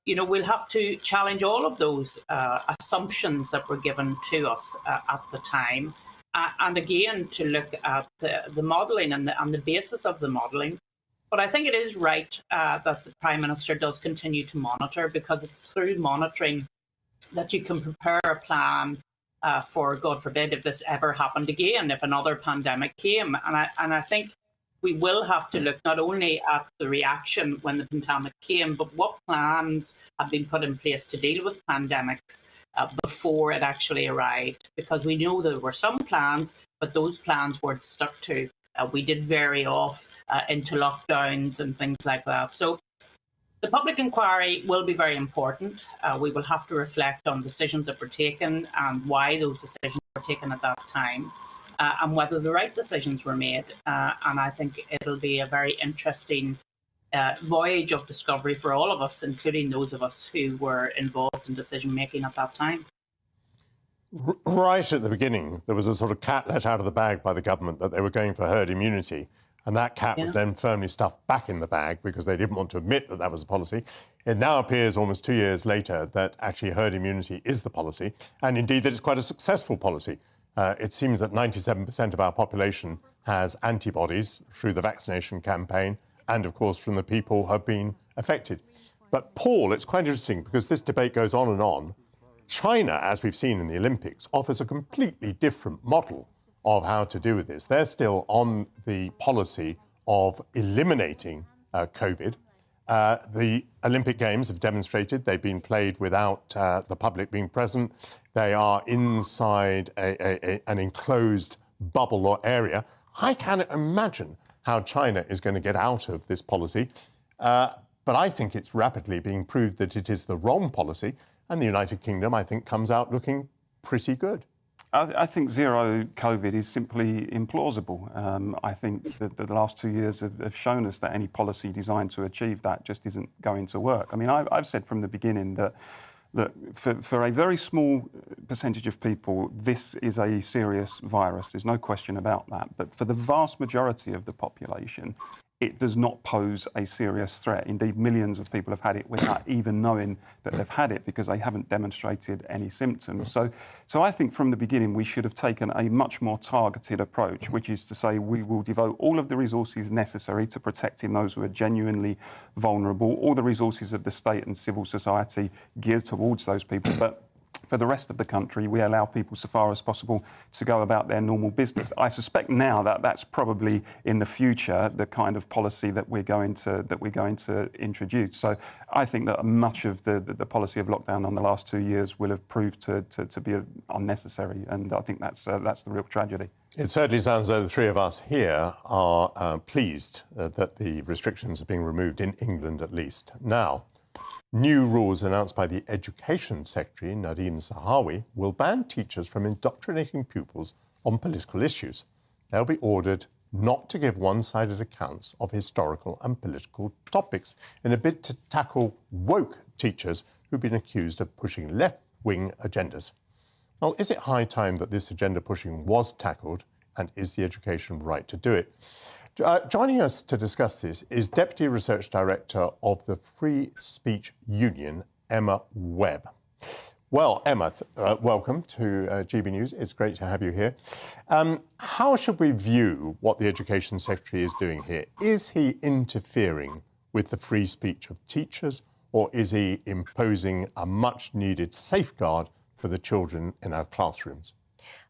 you know, we'll have to challenge all of those assumptions that were given to us at the time, and again to look at the modelling and the basis of the modelling. But I think it is right that the Prime Minister does continue to monitor, because it's through monitoring that you can prepare a plan for, God forbid, if this ever happened again, if another pandemic came. And I think we will have to look not only at the reaction when the pandemic came, but what plans have been put in place to deal with pandemics before it actually arrived. Because we know there were some plans, but those plans weren't stuck to. We did vary off into lockdowns and things like that. So the public inquiry will be very important. We will have to reflect on decisions that were taken and why those decisions were taken at that time, and whether the right decisions were made. And I think it'll be a very interesting voyage of discovery for all of us, including those of us who were involved in decision-making at that time. Right at the beginning, there was a sort of cat let out of the bag by the government that they were going for herd immunity. And that cat was then firmly stuffed back in the bag because they didn't want to admit that that was a policy. It now appears almost 2 years later that actually herd immunity is the policy, and indeed that it's quite a successful policy. It seems that 97% of our population has antibodies through the vaccination campaign and, of course, from the people who have been affected. But, Paul, it's quite interesting because this debate goes on and on. China, as we've seen in the Olympics, offers a completely different model of how to do with this. They're still on the policy of eliminating COVID. The Olympic Games have demonstrated they've been played without the public being present. They are inside an enclosed bubble or area. I can't imagine how China is going to get out of this policy. But I think it's rapidly being proved that it is the wrong policy. And the United Kingdom, I think, comes out looking pretty good. I think zero COVID is simply implausible. I think that the last 2 years have shown us that any policy designed to achieve that just isn't going to work. I mean, I've said from the beginning that, look, for a very small percentage of people, this is a serious virus. There's no question about that. But for the vast majority of the population, it does not pose a serious threat. Indeed, millions of people have had it without even knowing that they've had it because they haven't demonstrated any symptoms. So I think from the beginning we should have taken a much more targeted approach, which is to say we will devote all of the resources necessary to protecting those who are genuinely vulnerable, all the resources of the state and civil society geared towards those people. But for the rest of the country, we allow people, so far as possible, to go about their normal business. I suspect now that that's probably in the future the kind of policy that we're going to introduce. So I think that much of the policy of lockdown on the last 2 years will have proved to be unnecessary, and I think that's the real tragedy. It certainly sounds as though the three of us here are pleased that the restrictions are being removed in England, at least. Now, new rules announced by the Education Secretary, Nadhim Zahawi, will ban teachers from indoctrinating pupils on political issues. They'll be ordered not to give one-sided accounts of historical and political topics in a bid to tackle woke teachers who've been accused of pushing left-wing agendas. Well, is it high time that this agenda pushing was tackled, and is the education right to do it? Joining us to discuss this is Deputy Research Director of the Free Speech Union, Emma Webb. Well, Emma, welcome to GB News. It's great to have you here. How should we view what the Education Secretary is doing here? Is he interfering with the free speech of teachers, or is he imposing a much-needed safeguard for the children in our classrooms?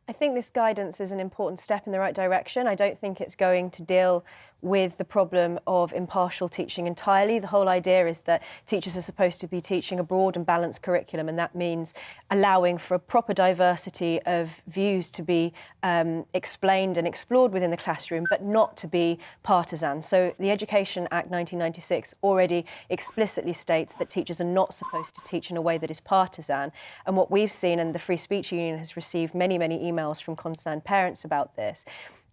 I think this guidance is an important step in the right direction. I don't think it's going to deal with the problem of impartial teaching entirely. The whole idea is that teachers are supposed to be teaching a broad and balanced curriculum, and that means allowing for a proper diversity of views to be explained and explored within the classroom, but not to be partisan. So the Education Act 1996 already explicitly states that teachers are not supposed to teach in a way that is partisan. And what we've seen, and the Free Speech Union has received many, many emails from concerned parents about this,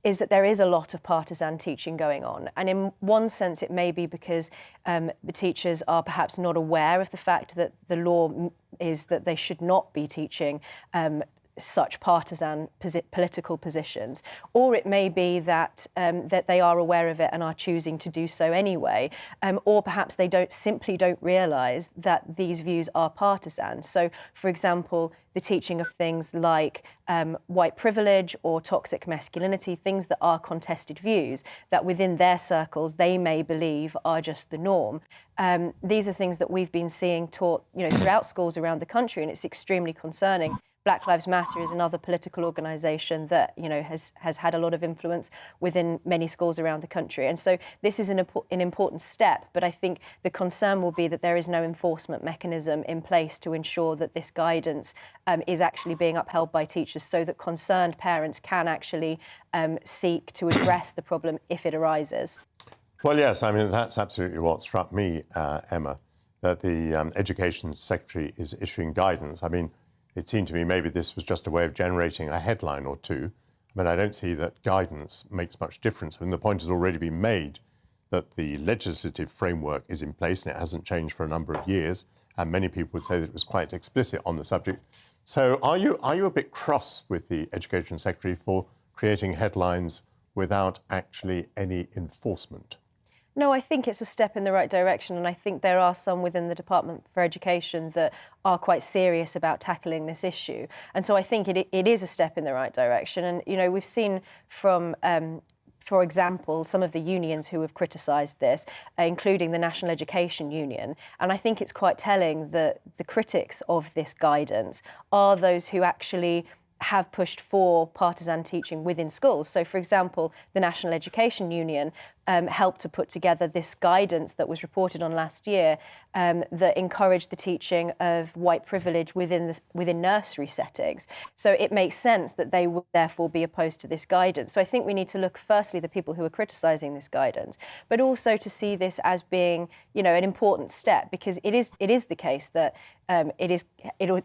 is that there is a lot of partisan teaching going on. And in one sense, it may be because the teachers are perhaps not aware of the fact that the law is that they should not be teaching such partisan political positions, or it may be that that they are aware of it and are choosing to do so anyway, or perhaps they simply don't realise that these views are partisan. So, for example, the teaching of things like white privilege or toxic masculinity, things that are contested views that within their circles they may believe are just the norm. These are things that we've been seeing taught, throughout schools around the country, and it's extremely concerning. Black Lives Matter is another political organisation that has had a lot of influence within many schools around the country, and so this is an important step. But I think the concern will be that there is no enforcement mechanism in place to ensure that this guidance is actually being upheld by teachers, so that concerned parents can actually seek to address the problem if it arises. Well, yes, I mean that's absolutely what struck me, Emma, that the Education Secretary is issuing guidance. I mean, it seemed to me maybe this was just a way of generating a headline or two. I mean, I don't see that guidance makes much difference. I mean, the point has already been made that the legislative framework is in place and it hasn't changed for a number of years. And many people would say that it was quite explicit on the subject. So are you a bit cross with the Education Secretary for creating headlines without actually any enforcement? No, I think it's a step in the right direction, and I think there are some within the Department for Education that are quite serious about tackling this issue. And so I think it is a step in the right direction. And, we've seen from, for example, some of the unions who have criticised this, including the National Education Union. And I think it's quite telling that the critics of this guidance are those who actually have pushed for partisan teaching within schools. So, for example, the National Education Union helped to put together this guidance that was reported on last year that encouraged the teaching of white privilege within nursery settings. So it makes sense that they would therefore be opposed to this guidance. So I think we need to look firstly at the people who are criticising this guidance, but also to see this as being, an important step, because it is the case that it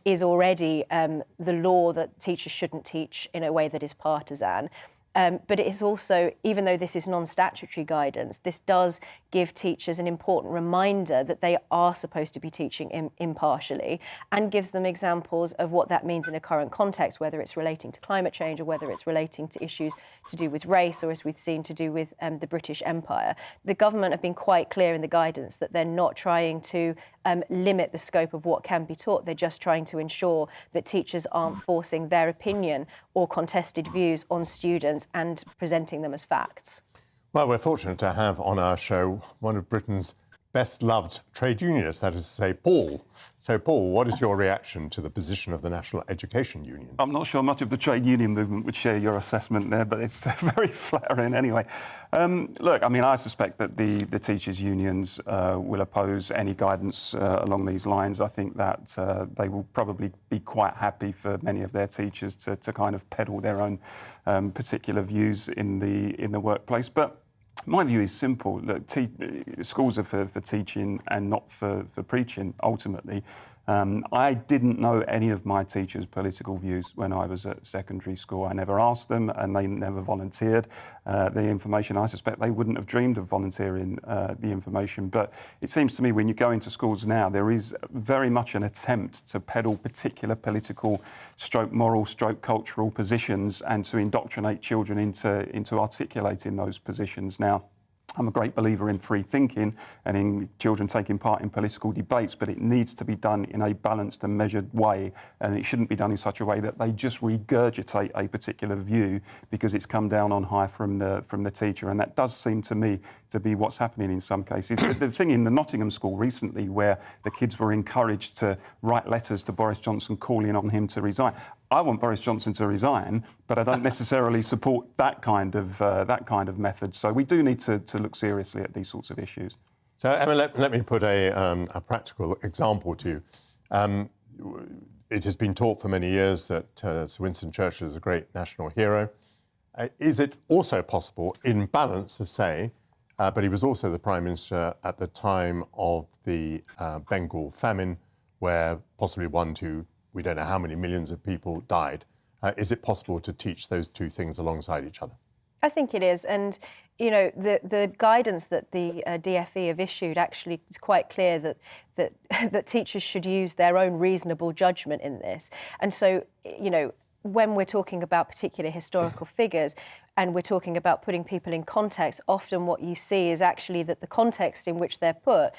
is already the law that teachers shouldn't teach in a way that is partisan. But it is also, even though this is non-statutory guidance, this does give teachers an important reminder that they are supposed to be teaching impartially, and gives them examples of what that means in a current context, whether it's relating to climate change or whether it's relating to issues to do with race, or as we've seen, to do with the British Empire. The government have been quite clear in the guidance that they're not trying to limit the scope of what can be taught. They're just trying to ensure that teachers aren't forcing their opinion or contested views on students and presenting them as facts. Well, we're fortunate to have on our show one of Britain's best-loved trade unionists, that is to say, Paul. So, Paul, what is your reaction to the position of the National Education Union? I'm not sure much of the trade union movement would share your assessment there, but it's very flattering anyway. Look, I mean, I suspect that the teachers' unions will oppose any guidance along these lines. I think that they will probably be quite happy for many of their teachers to kind of peddle their own particular views in the workplace. But my view is simple. Look, schools are for teaching and not for preaching, ultimately. I didn't know any of my teachers' political views when I was at secondary school. I never asked them, and they never volunteered the information. I suspect they wouldn't have dreamed of volunteering the information. But it seems to me when you go into schools now, there is very much an attempt to peddle particular political moral cultural positions and to indoctrinate children into articulating those positions. Now, I'm a great believer in free thinking and in children taking part in political debates, but it needs to be done in a balanced and measured way, and it shouldn't be done in such a way that they just regurgitate a particular view because it's come down on high from the teacher. And that does seem to me to be what's happening in some cases. The thing in the Nottingham school recently, where the kids were encouraged to write letters to Boris Johnson calling on him to resign. I want Boris Johnson to resign, but I don't necessarily support that kind of method. So we do need to look seriously at these sorts of issues. So, Emma, let me put a practical example to you. It has been taught for many years that Sir Winston Churchill is a great national hero. Is it also possible, in balance, to say, but he was also the Prime Minister at the time of the Bengal famine, where possibly we don't know how many millions of people died. Is it possible to teach those two things alongside each other? I think it is. And, you know, the guidance that the DFE have issued actually is quite clear that teachers should use their own reasonable judgment in this. And so, you know, when we're talking about particular historical figures and we're talking about putting people in context, often what you see is actually that the context in which they're put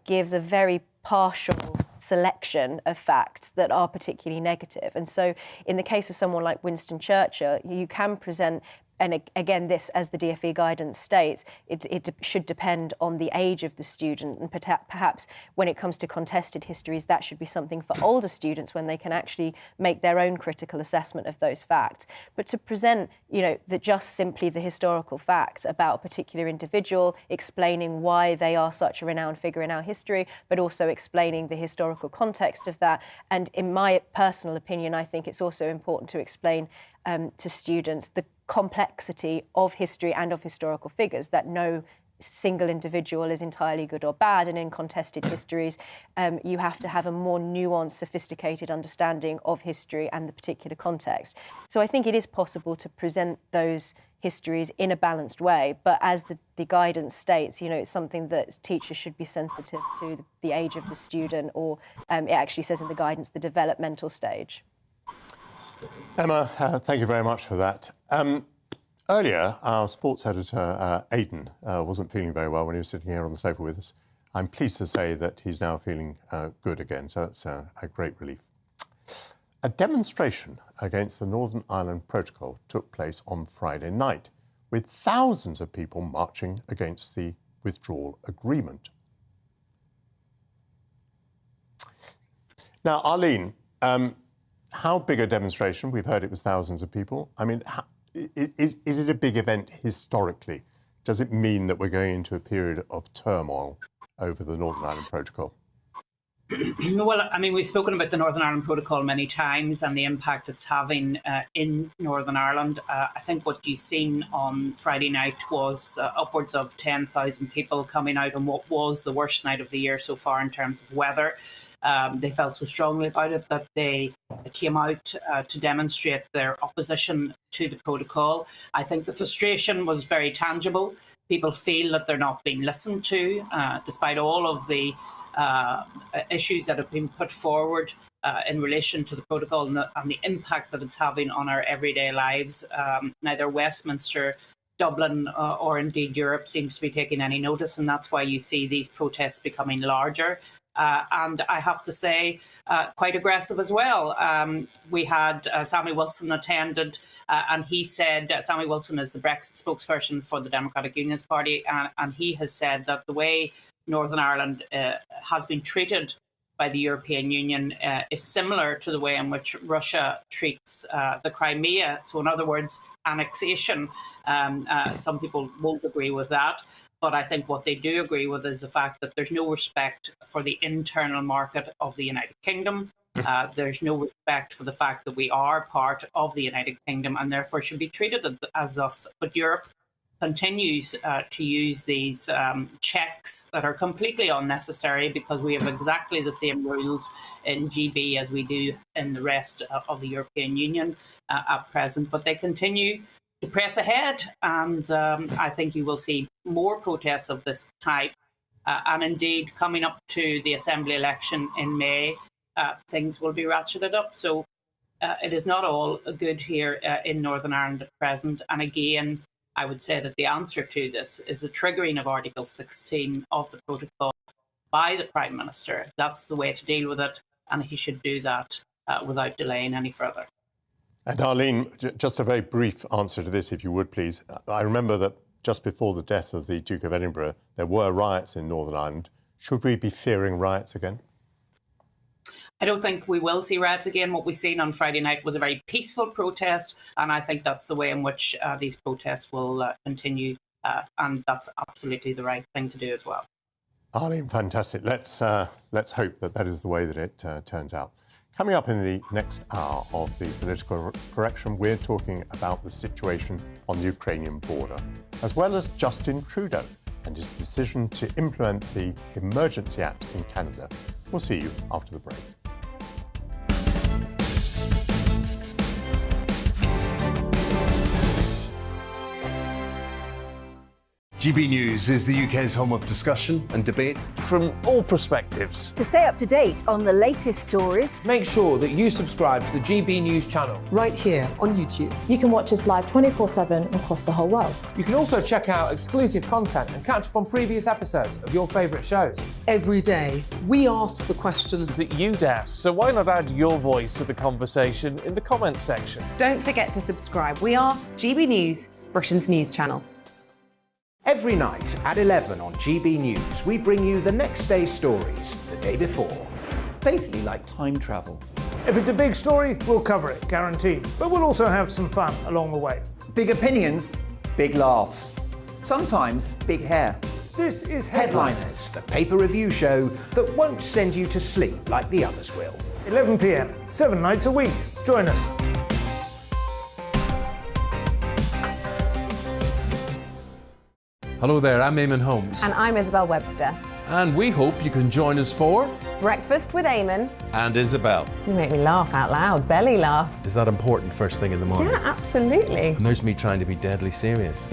gives a very partial selection of facts that are particularly negative. And so in the case of someone like Winston Churchill, you can present, and again, this, as the DFE guidance states, it should depend on the age of the student. And perhaps when it comes to contested histories, that should be something for older students when they can actually make their own critical assessment of those facts. But to present, you know, just simply the historical facts about a particular individual, explaining why they are such a renowned figure in our history, but also explaining the historical context of that. And in my personal opinion, I think it's also important to explain to students the complexity of history and of historical figures, that no single individual is entirely good or bad, and in contested histories you have to have a more nuanced, sophisticated understanding of history and the particular context. So I think it is possible to present those histories in a balanced way, but as the guidance states, you know, it's something that teachers should be sensitive to the age of the student, or it actually says in the guidance, the developmental stage. Emma, thank you very much for that. Earlier, our sports editor, Aidan, wasn't feeling very well when he was sitting here on the sofa with us. I'm pleased to say that he's now feeling good again, so that's a great relief. A demonstration against the Northern Ireland Protocol took place on Friday night, with thousands of people marching against the withdrawal agreement. Now, Arlene, how big a demonstration? We've heard it was thousands of people. I mean, is it a big event historically? Does it mean that we're going into a period of turmoil over the Northern Ireland Protocol? Well, I mean, we've spoken about the Northern Ireland Protocol many times and the impact it's having in Northern Ireland. I think what you've seen on Friday night was upwards of 10,000 people coming out on what was the worst night of the year so far in terms of weather. They felt so strongly about it that they came out to demonstrate their opposition to the protocol. I think the frustration was very tangible. people feel that they're not being listened to, despite all of the issues that have been put forward in relation to the protocol and the impact that it's having on our everyday lives. Neither Westminster, Dublin or indeed Europe seems to be taking any notice, and that's why you see these protests becoming larger. And I have to say, quite aggressive as well. We had Sammy Wilson attended, and he said, Sammy Wilson is the Brexit spokesperson for the Democratic Unionist Party, and he has said that the way Northern Ireland has been treated by the European Union is similar to the way in which Russia treats the Crimea. So in other words, annexation. Some people won't agree with that. But I think what they do agree with is the fact that there's no respect for the internal market of the United Kingdom. There's no respect for the fact that we are part of the United Kingdom and therefore should be treated as us. But Europe continues to use these checks that are completely unnecessary because we have exactly the same rules in GB as we do in the rest of the European Union at present. But they continue to press ahead, and I think you will see more protests of this type. And indeed, coming up to the Assembly election in May, things will be ratcheted up. So it is not all good here in Northern Ireland at present. And again, I would say that the answer to this is the triggering of Article 16 of the protocol by the Prime Minister. That's the way to deal with it, and he should do that without delaying any further. And Arlene, just a very brief answer to this, if you would, please. I remember that just before the death of the Duke of Edinburgh, there were riots in Northern Ireland. Should we be fearing riots again? I don't think we will see riots again. What we've seen on Friday night was a very peaceful protest, and I think that's the way in which these protests will continue, and that's absolutely the right thing to do as well. Arlene, fantastic. Let's hope that that is the way that it turns out. Coming up in the next hour of the Political Correction, we're talking about the situation on the Ukrainian border, as well as Justin Trudeau and his decision to implement the Emergency Act in Canada. We'll see you after the break. GB News is the UK's home of discussion and debate from all perspectives. To stay up to date on the latest stories, make sure that you subscribe to the GB News channel right here on YouTube. You can watch us live 24/7 across the whole world. You can also check out exclusive content and catch up on previous episodes of your favourite shows. Every day, we ask the questions that you'd ask, so why not add your voice to the conversation in the comments section? Don't forget to subscribe. We are GB News, Britain's news channel. Every night at 11 on GB News, we bring you the next day's stories the day before. Basically like time travel. If it's a big story, we'll cover it, guaranteed. But we'll also have some fun along the way. Big opinions, big laughs. Sometimes big hair. This is Headliners, the paper review show that won't send you to sleep like the others will. 11 p.m, 7 nights a week. Join us. Hello there, I'm Eamon Holmes. And I'm Isabel Webster. And we hope you can join us for Breakfast with Eamon and Isabel. You make me laugh out loud, belly laugh. Is that important first thing in the morning? Yeah, absolutely. And there's me trying to be deadly serious.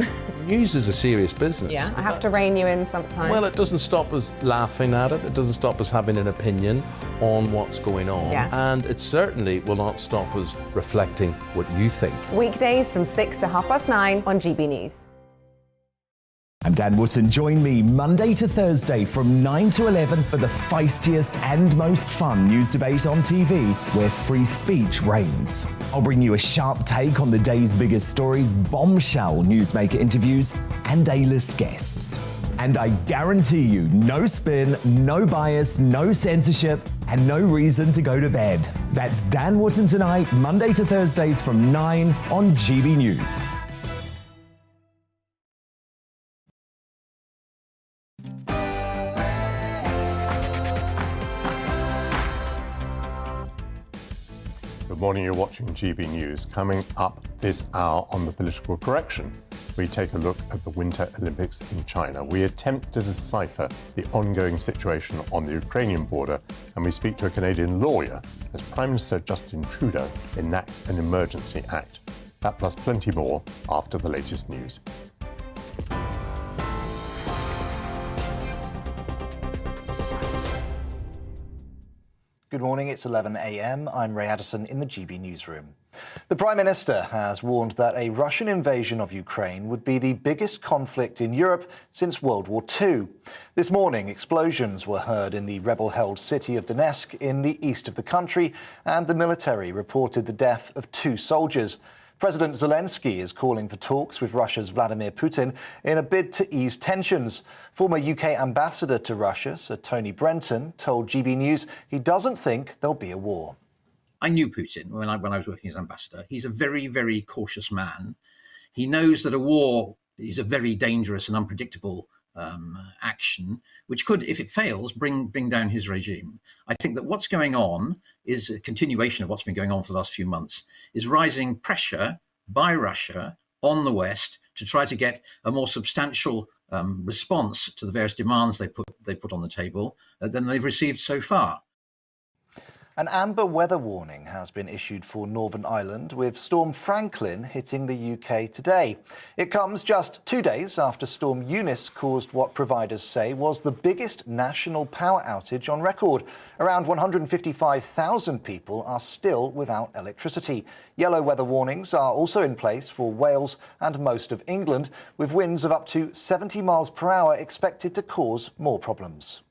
News is a serious business. Yeah, I have to rein you in sometimes. Well, it doesn't stop us laughing at it. It doesn't stop us having an opinion on what's going on. Yeah. And it certainly will not stop us reflecting what you think. Weekdays from 6 to 9:30 on GB News. I'm Dan Wootton. Join me Monday to Thursday from 9 to 11 for the feistiest and most fun news debate on TV, where free speech reigns. I'll bring you a sharp take on the day's biggest stories, bombshell newsmaker interviews, and A-list guests. And I guarantee you, no spin, no bias, no censorship, and no reason to go to bed. That's Dan Wootton Tonight, Monday to Thursdays from 9 on GB News. Good morning, you're watching GB News. Coming up this hour on the Political Correction, we take a look at the Winter Olympics in China. We attempt to decipher the ongoing situation on the Ukrainian border, and we speak to a Canadian lawyer as Prime Minister Justin Trudeau enacts an emergency act. That plus plenty more after the latest news. Good morning, it's 11 a.m. I'm Ray Addison in the GB newsroom. The Prime Minister has warned that a Russian invasion of Ukraine would be the biggest conflict in Europe since World War II. This morning, explosions were heard in the rebel-held city of Donetsk in the east of the country, and the military reported the death of 2 soldiers. President Zelensky is calling for talks with Russia's Vladimir Putin in a bid to ease tensions. Former UK ambassador to Russia, Sir Tony Brenton, told GB News he doesn't think there'll be a war. I knew Putin when I was working as ambassador. He's a very, very cautious man. He knows that a war is a very dangerous and unpredictable action, which could, if it fails, bring down his regime. I think that what's going on is a continuation of what's been going on for the last few months, is rising pressure by Russia on the West to try to get a more substantial response to the various demands they put on the table than they've received so far. An amber weather warning has been issued for Northern Ireland, with Storm Franklin hitting the UK today. It comes just 2 days after Storm Eunice caused what providers say was the biggest national power outage on record. Around 155,000 people are still without electricity. Yellow weather warnings are also in place for Wales and most of England, with winds of up to 70 miles per hour expected to cause more problems.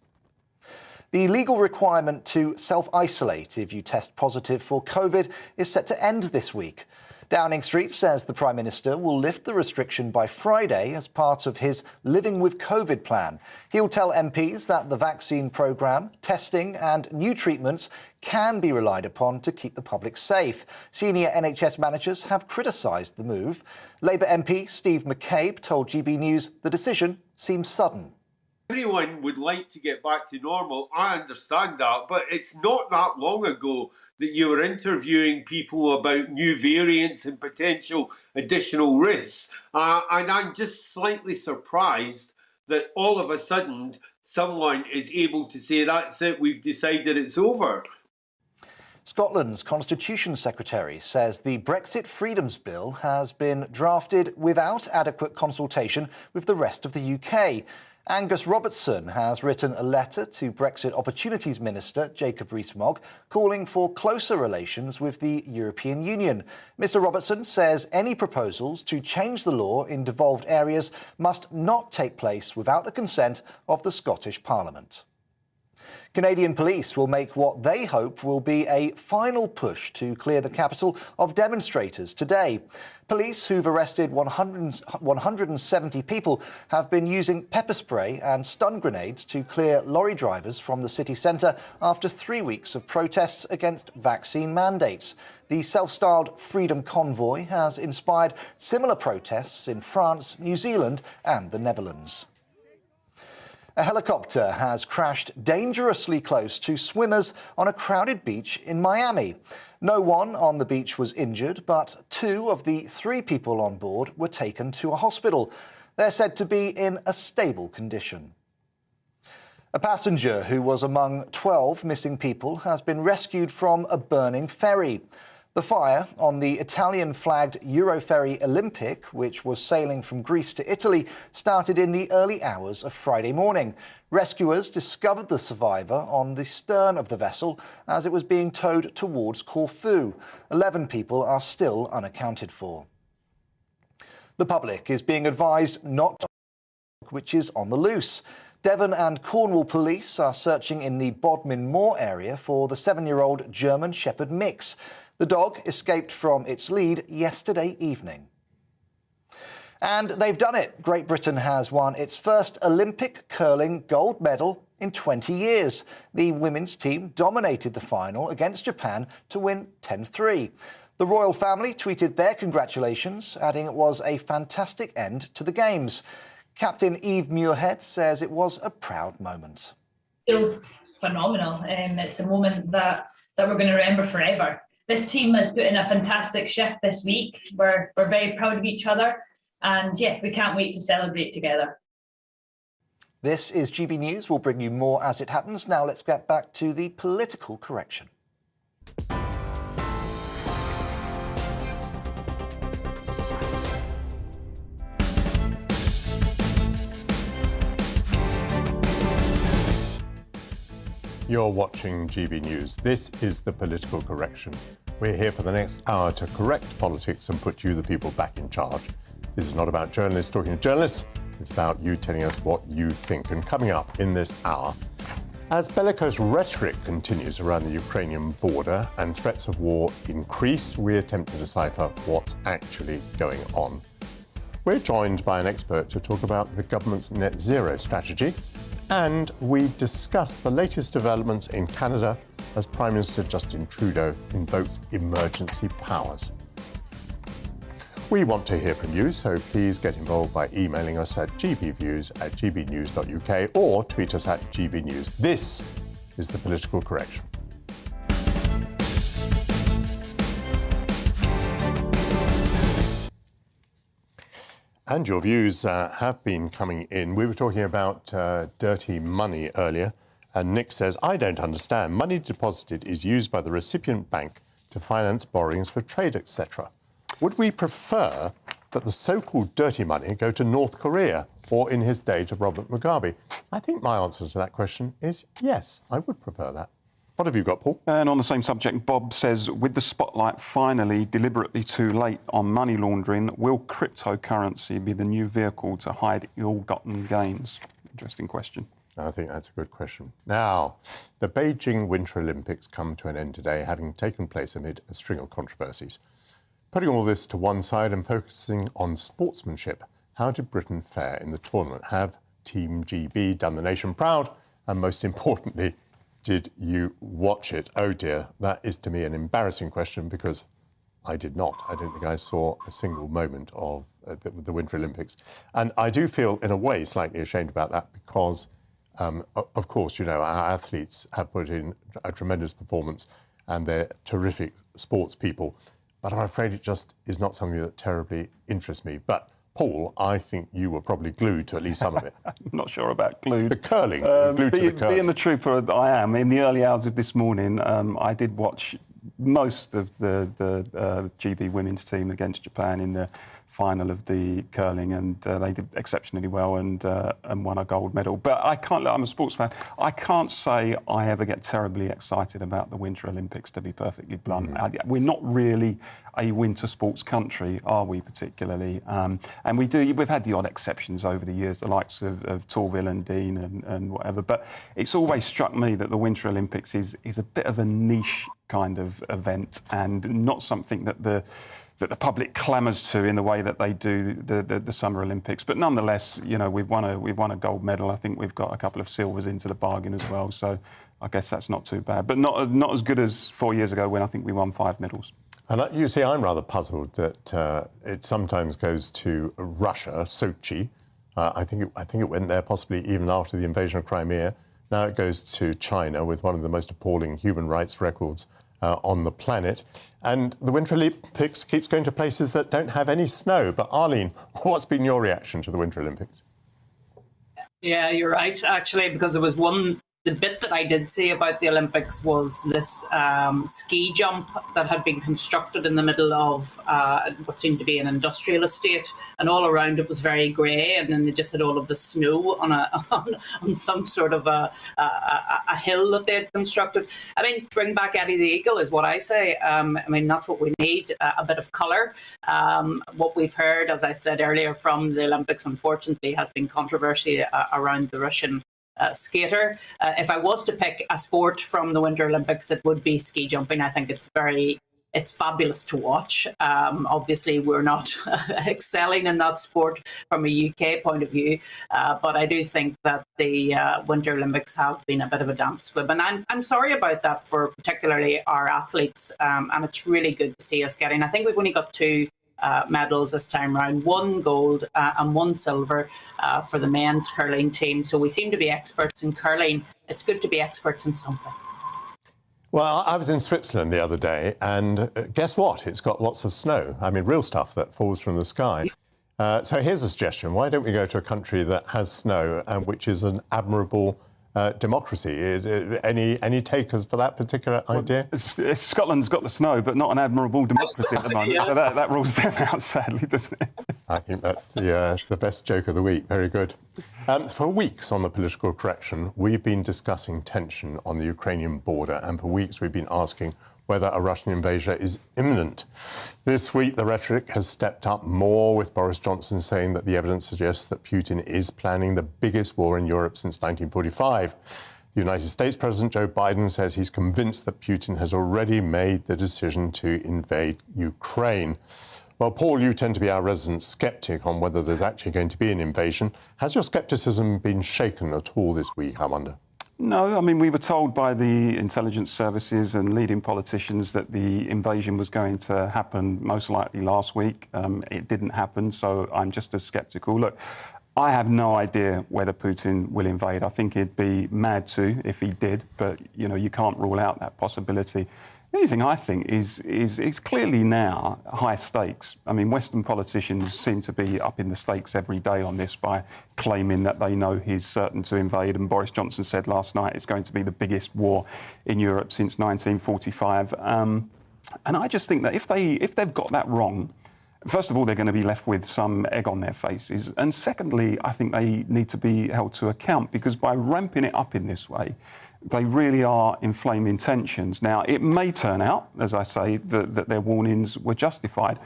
The legal requirement to self-isolate if you test positive for COVID is set to end this week. Downing Street says the Prime Minister will lift the restriction by Friday as part of his Living with COVID plan. He'll tell MPs that the vaccine programme, testing and new treatments can be relied upon to keep the public safe. Senior NHS managers have criticised the move. Labour MP Steve McCabe told GB News the decision seems sudden. Everyone would like to get back to normal. I understand that, but it's not that long ago that you were interviewing people about new variants and potential additional risks. And I'm just slightly surprised that all of a sudden someone is able to say, that's it, we've decided it's over. Scotland's Constitution Secretary says the Brexit Freedoms Bill has been drafted without adequate consultation with the rest of the UK. Angus Robertson has written a letter to Brexit Opportunities Minister Jacob Rees-Mogg calling for closer relations with the European Union. Mr Robertson says any proposals to change the law in devolved areas must not take place without the consent of the Scottish Parliament. Canadian police will make what they hope will be a final push to clear the capital of demonstrators today. Police, who've arrested 170 people, have been using pepper spray and stun grenades to clear lorry drivers from the city centre after 3 weeks of protests against vaccine mandates. The self-styled Freedom Convoy has inspired similar protests in France, New Zealand and the Netherlands. A helicopter has crashed dangerously close to swimmers on a crowded beach in Miami. No one on the beach was injured, but 2 of the 3 people on board were taken to a hospital. They're said to be in a stable condition. A passenger who was among 12 missing people has been rescued from a burning ferry. The fire on the Italian-flagged Euroferry Olympic, which was sailing from Greece to Italy, started in the early hours of Friday morning. Rescuers discovered the survivor on the stern of the vessel as it was being towed towards Corfu. 11 people are still unaccounted for. The public is being advised not to, which is on the loose. Devon and Cornwall police are searching in the Bodmin Moor area for the 7-year-old German Shepherd mix. The dog escaped from its lead yesterday evening. And they've done it. Great Britain has won its first Olympic curling gold medal in 20 years. The women's team dominated the final against Japan to win 10-3. The royal family tweeted their congratulations, adding it was a fantastic end to the Games. Captain Eve Muirhead says it was a proud moment. Feels phenomenal. It's a moment that we're going to remember forever. This team has put in a fantastic shift this week. We're very proud of each other, and yeah, we can't wait to celebrate together. This is GB News. We'll bring you more as it happens. Now let's get back to the political correction. You're watching GB News. This is the Political Correction. We're here for the next hour to correct politics and put you, the people, back in charge. This is not about journalists talking to journalists. It's about you telling us what you think. And coming up in this hour, as bellicose rhetoric continues around the Ukrainian border and threats of war increase, we attempt to decipher what's actually going on. We're joined by an expert to talk about the government's net zero strategy, and we discuss the latest developments in Canada as Prime Minister Justin Trudeau invokes emergency powers. We want to hear from you, so please get involved by emailing us at gbviews@gbnews.uk or tweet us at gbnews. This is the Political Correction. And your views have been coming in. We were talking about dirty money earlier, and Nick says, I don't understand. Money deposited is used by the recipient bank to finance borrowings for trade, etc. Would we prefer that the so-called dirty money go to North Korea or, in his day, to Robert Mugabe? I think my answer to that question is yes, I would prefer that. What have you got, Paul? And on the same subject, Bob says, with the spotlight finally deliberately too late on money laundering, will cryptocurrency be the new vehicle to hide ill-gotten gains? Interesting question. I think that's a good question. Now, the Beijing Winter Olympics come to an end today, having taken place amid a string of controversies. Putting all this to one side and focusing on sportsmanship, how did Britain fare in the tournament? Have Team GB done the nation proud? And most importantly, did you watch it? Oh dear, that is to me an embarrassing question because I did not. I don't think I saw a single moment of the Winter Olympics. And I do feel, in a way, slightly ashamed about that because, of course, you know, our athletes have put in a tremendous performance and they're terrific sports people. But I'm afraid it just is not something that terribly interests me. But, Paul, I think you were probably glued to at least some of it. I'm not sure about glued. The curling, glued to the curling. Being the trooper that I am, in the early hours of this morning, I did watch most of the GB women's team against Japan in the final of the curling, and they did exceptionally well and won a gold medal. But I can't. I'm a sports fan. I can't say I ever get terribly excited about the Winter Olympics, to be perfectly blunt. We're not really a winter sports country, are we, particularly? And we've had the odd exceptions over the years, the likes of Torvill and Dean and whatever. But it's always struck me that the Winter Olympics is a bit of a niche kind of event and not something that the public clamours to in the way that they do the Summer Olympics. But nonetheless, you know, we've won a gold medal. I think we've got a couple of silvers into the bargain as well. So I guess that's not too bad. But not as good as 4 years ago when I think we won 5 medals. And you see, I'm rather puzzled that it sometimes goes to Russia, Sochi. I think it went there possibly even after the invasion of Crimea. Now it goes to China with one of the most appalling human rights records on the planet. And the Winter Olympics keeps going to places that don't have any snow. But Arlene, what's been your reaction to the Winter Olympics? Yeah, you're right, actually, because there was the bit that I did see about the Olympics was this ski jump that had been constructed in the middle of what seemed to be an industrial estate, and all around it was very grey, and then they just had all of the snow on some sort of a hill that they had constructed. I mean, bring back Eddie the Eagle is what I say. I mean, that's what we need, a bit of colour. What we've heard, as I said earlier, from the Olympics, unfortunately, has been controversy around the Russian skater. If I was to pick a sport from the Winter Olympics, it would be ski jumping. I think it's fabulous to watch. Obviously, we're not excelling in that sport from a UK point of view, but I do think that the Winter Olympics have been a bit of a damp squib, and I'm sorry about that for particularly our athletes. And it's really good to see us getting. I think we've only got 2 medals this time round, 1 gold and 1 silver for the men's curling team. So we seem to be experts in curling. It's good to be experts in something. Well, I was in Switzerland the other day, and guess what? It's got lots of snow. I mean, real stuff that falls from the sky. So here's a suggestion. Why don't we go to a country that has snow and which is an admirable democracy? Any takers for that particular idea? Scotland's got the snow, but not an admirable democracy at the moment. Yeah. So that rules them out, sadly, doesn't it? I think that's the best joke of the week. Very good. For weeks on the political correction, we've been discussing tension on the Ukrainian border, and for weeks we've been asking whether a Russian invasion is imminent. This week, the rhetoric has stepped up more, with Boris Johnson saying that the evidence suggests that Putin is planning the biggest war in Europe since 1945. The United States President Joe Biden says he's convinced that Putin has already made the decision to invade Ukraine. Well, Paul, you tend to be our resident sceptic on whether there's actually going to be an invasion. Has your scepticism been shaken at all this week, I wonder? No, I mean, we were told by the intelligence services and leading politicians that the invasion was going to happen most likely last week. It didn't happen, so I'm just as sceptical. Look, I have no idea whether Putin will invade. I think he'd be mad to if he did, but, you know, you can't rule out that possibility. The only thing I think is clearly now high stakes. I mean, Western politicians seem to be up in the stakes every day on this by claiming that they know he's certain to invade. And Boris Johnson said last night it's going to be the biggest war in Europe since 1945. And I just think that if they've got that wrong, first of all, they're going to be left with some egg on their faces. And secondly, I think they need to be held to account, because by ramping it up in this way, they really are inflaming tensions. Now, it may turn out, as I say, that their warnings were justified.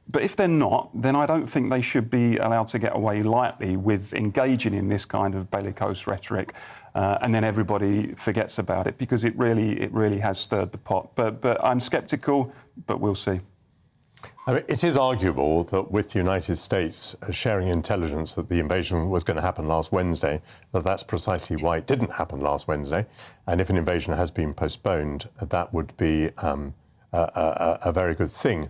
But if they're not, then I don't think they should be allowed to get away lightly with engaging in this kind of bellicose rhetoric, and then everybody forgets about it, because it really has stirred the pot. But I'm sceptical, but we'll see. I mean, it is arguable that with the United States sharing intelligence that the invasion was going to happen last Wednesday, that's precisely why it didn't happen last Wednesday. And if an invasion has been postponed, that would be a very good thing.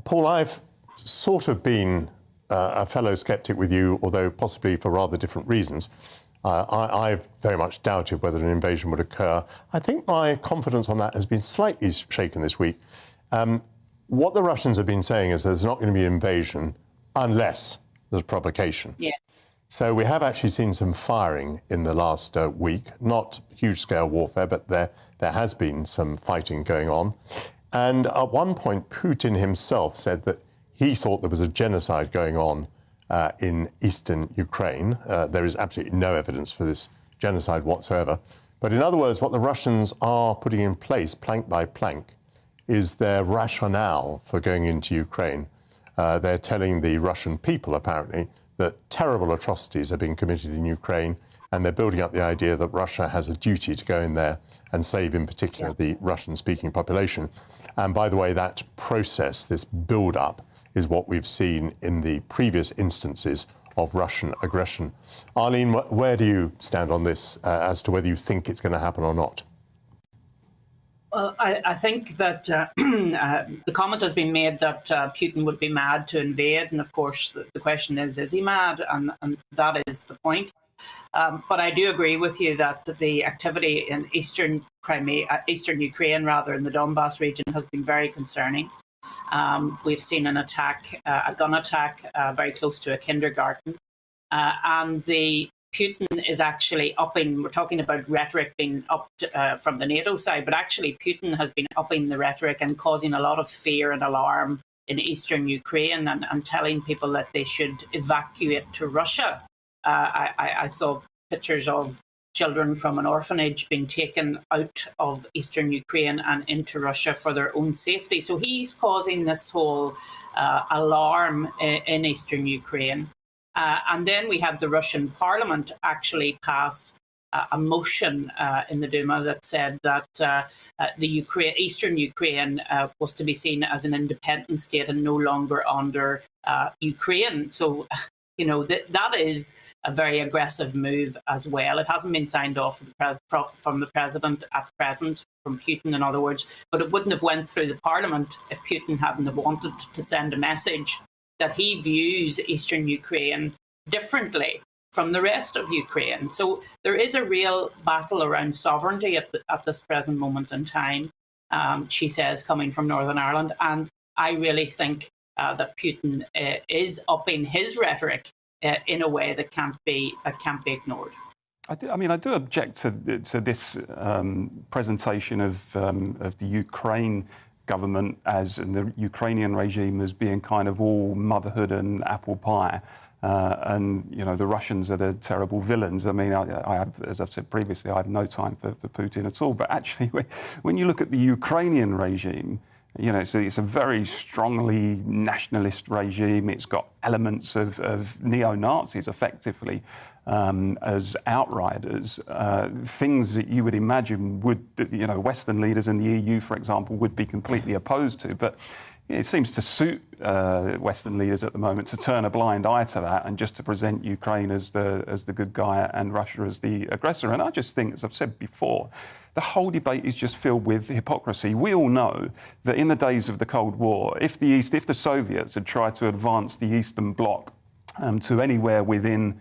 Paul, I've sort of been a fellow sceptic with you, although possibly for rather different reasons. I've very much doubted whether an invasion would occur. I think my confidence on that has been slightly shaken this week. What the Russians have been saying is there's not going to be an invasion unless there's provocation. Yeah. So we have actually seen some firing in the last week, not huge-scale warfare, but there has been some fighting going on. And at one point, Putin himself said that he thought there was a genocide going on in eastern Ukraine. There is absolutely no evidence for this genocide whatsoever. But in other words, what the Russians are putting in place, plank by plank, is their rationale for going into Ukraine. They're telling the Russian people, apparently, that terrible atrocities are being committed in Ukraine, and they're building up the idea that Russia has a duty to go in there and save, in particular, the Russian-speaking population. And by the way, that process, this build-up, is what we've seen in the previous instances of Russian aggression. Arlene, where do you stand on this as to whether you think it's going to happen or not? Well, I think that the comment has been made that Putin would be mad to invade. And of course, the question is he mad? And that is the point. But I do agree with you that the activity in eastern Ukraine, rather, in the Donbass region, has been very concerning. We've seen an attack, a gun attack, very close to a kindergarten. And Putin is actually upping, we're talking about rhetoric being upped from the NATO side, but actually Putin has been upping the rhetoric and causing a lot of fear and alarm in eastern Ukraine and telling people that they should evacuate to Russia. I saw pictures of children from an orphanage being taken out of eastern Ukraine and into Russia for their own safety. So he's causing this whole alarm in eastern Ukraine. And then we had the Russian parliament actually pass a motion in the Duma that said that eastern Ukraine was to be seen as an independent state and no longer under Ukraine. So, you know, that is a very aggressive move as well. It hasn't been signed off from the president at present, from Putin, in other words, but it wouldn't have went through the parliament if Putin hadn't have wanted to send a message that he views eastern Ukraine differently from the rest of Ukraine. So there is a real battle around sovereignty at this present moment in time, she says, coming from Northern Ireland. And I really think that Putin is upping his rhetoric in a way that can't be ignored. I do object to this presentation of the Ukraine government and the Ukrainian regime as being kind of all motherhood and apple pie. And, you know, the Russians are the terrible villains. I mean, I have, as I've said previously, I have no time for Putin at all. But actually, when you look at the Ukrainian regime, you know, it's a very strongly nationalist regime. It's got elements of neo-Nazis, effectively, as outriders. Things that you would imagine you know, Western leaders in the EU, for example, would be completely opposed to. But it seems to suit Western leaders at the moment to turn a blind eye to that and just to present Ukraine as the good guy and Russia as the aggressor. And I just think, as I've said before, the whole debate is just filled with hypocrisy. We all know that in the days of the Cold War, if the Soviets had tried to advance the Eastern Bloc to anywhere within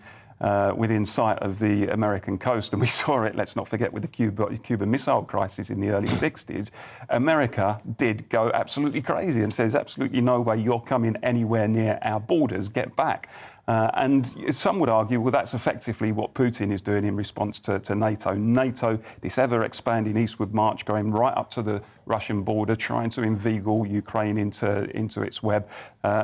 sight of the American coast, and we saw it, let's not forget, with the Cuban Missile Crisis in the early 60s, America did go absolutely crazy and says, absolutely no way you're coming anywhere near our borders, get back. And some would argue, well, that's effectively what Putin is doing in response to NATO. NATO, this ever-expanding eastward march going right up to the Russian border, trying to inveigle Ukraine into its web.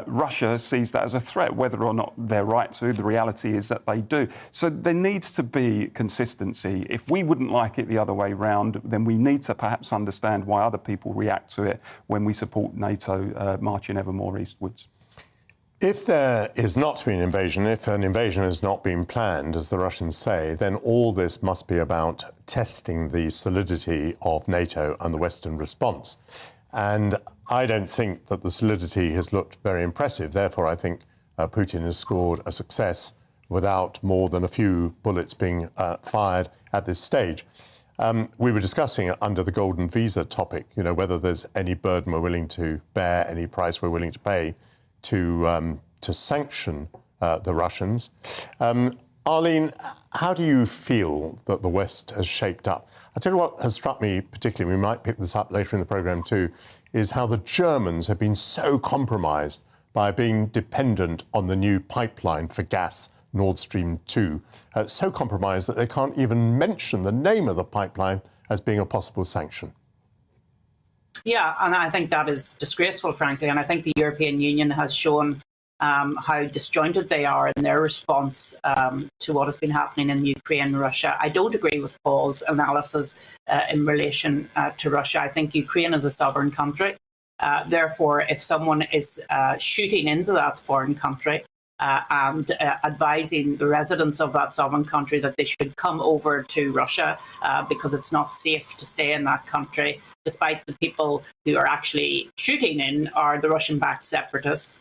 Russia sees that as a threat, whether or not they're right to. The reality is that they do. So there needs to be consistency. If we wouldn't like it the other way round, then we need to perhaps understand why other people react to it when we support NATO marching ever more eastwards. If there is not to be an invasion, if an invasion has not been planned, as the Russians say, then all this must be about testing the solidity of NATO and the Western response. And I don't think that the solidity has looked very impressive. Therefore, I think Putin has scored a success without more than a few bullets being fired at this stage. We were discussing under the golden visa topic, you know, whether there's any burden we're willing to bear, any price we're willing to pay to sanction the Russians. Arlene, how do you feel that the West has shaped up? I'll tell you what has struck me particularly, we might pick this up later in the programme too, is how the Germans have been so compromised by being dependent on the new pipeline for gas, Nord Stream 2. So compromised that they can't even mention the name of the pipeline as being a possible sanction. Yeah, and I think that is disgraceful, frankly. And I think the European Union has shown how disjointed they are in their response to what has been happening in Ukraine and Russia. I don't agree with Paul's analysis in relation to Russia. I think Ukraine is a sovereign country. Therefore, if someone is shooting into that foreign country and advising the residents of that sovereign country that they should come over to Russia because it's not safe to stay in that country, despite the people who are actually shooting in are the Russian-backed separatists.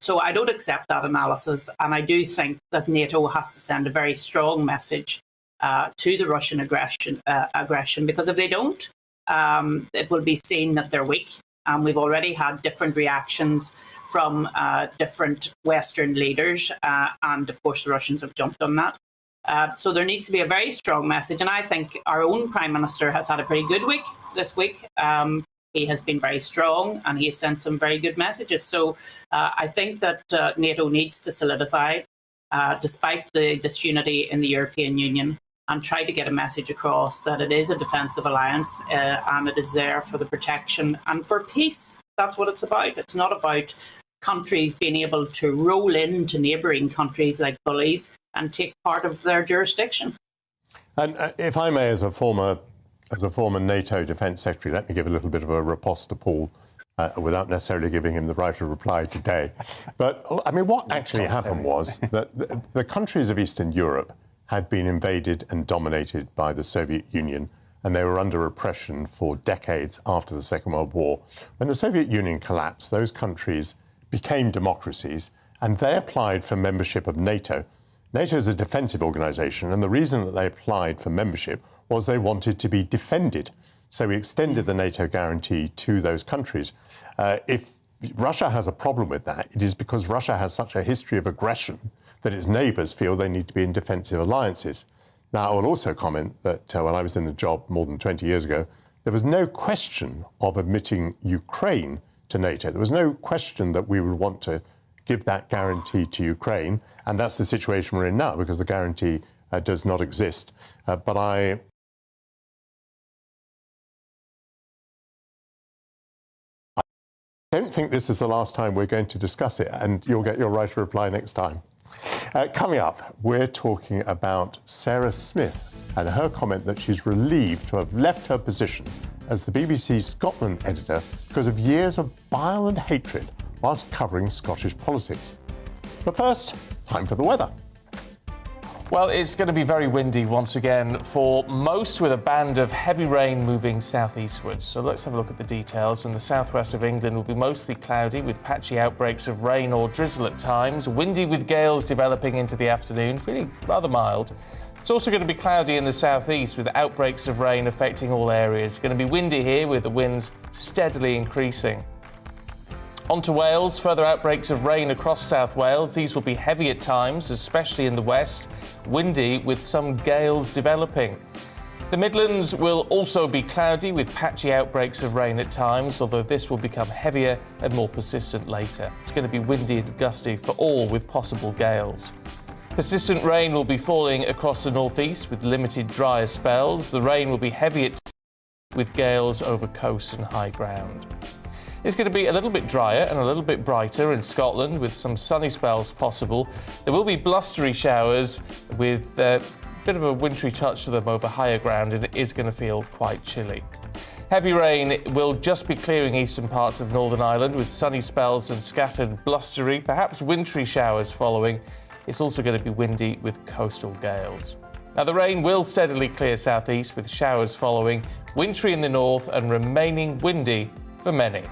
So I don't accept that analysis, and I do think that NATO has to send a very strong message to the Russian aggression, because if they don't, it will be seen that they're weak. And we've already had different reactions from different Western leaders, and of course the Russians have jumped on that. So there needs to be a very strong message, and I think our own Prime Minister has had a pretty good week this week. He has been very strong and he has sent some very good messages. So I think that NATO needs to solidify, despite the disunity in the European Union, and try to get a message across that it is a defensive alliance and it is there for the protection and for peace. That's what it's about. It's not about countries being able to roll into neighbouring countries like bullies and take part of their jurisdiction. And if I may, as a former NATO Defence Secretary, let me give a little bit of a riposte to Paul without necessarily giving him the right to reply today. But, I mean, what actually happened was that the countries of Eastern Europe had been invaded and dominated by the Soviet Union, and they were under oppression for decades after the Second World War. When the Soviet Union collapsed, those countries became democracies, and they applied for membership of NATO. NATO is a defensive organisation, and the reason that they applied for membership was they wanted to be defended. So we extended the NATO guarantee to those countries. If Russia has a problem with that, it is because Russia has such a history of aggression that its neighbours feel they need to be in defensive alliances. Now, I will also comment that when I was in the job more than 20 years ago, there was no question of admitting Ukraine to NATO. There was no question that we would want to give that guarantee to Ukraine, and that's the situation we're in now, because the guarantee does not exist. But I don't think this is the last time we're going to discuss it, and you'll get your right to reply next time. Coming up, we're talking about Sarah Smith and her comment that she's relieved to have left her position as the BBC's Scotland editor because of years of bile and hatred whilst covering Scottish politics. But first, time for the weather. Well, it's going to be very windy once again for most, with a band of heavy rain moving southeastwards. So let's have a look at the details. In the southwest of England will be mostly cloudy with patchy outbreaks of rain or drizzle at times. Windy with gales developing into the afternoon, feeling rather mild. It's also going to be cloudy in the southeast with outbreaks of rain affecting all areas. It's going to be windy here with the winds steadily increasing. On to Wales, further outbreaks of rain across South Wales. These will be heavy at times, especially in the west, windy with some gales developing. The Midlands will also be cloudy with patchy outbreaks of rain at times, although this will become heavier and more persistent later. It's going to be windy and gusty for all with possible gales. Persistent rain will be falling across the northeast with limited drier spells. The rain will be heavy at times with gales over coast and high ground. It's going to be a little bit drier and a little bit brighter in Scotland with some sunny spells possible. There will be blustery showers with a bit of a wintry touch to them over higher ground, and it is going to feel quite chilly. Heavy rain will just be clearing eastern parts of Northern Ireland with sunny spells and scattered blustery, perhaps wintry showers following. It's also going to be windy with coastal gales. Now, the rain will steadily clear southeast with showers following, wintry in the north and remaining windy for many.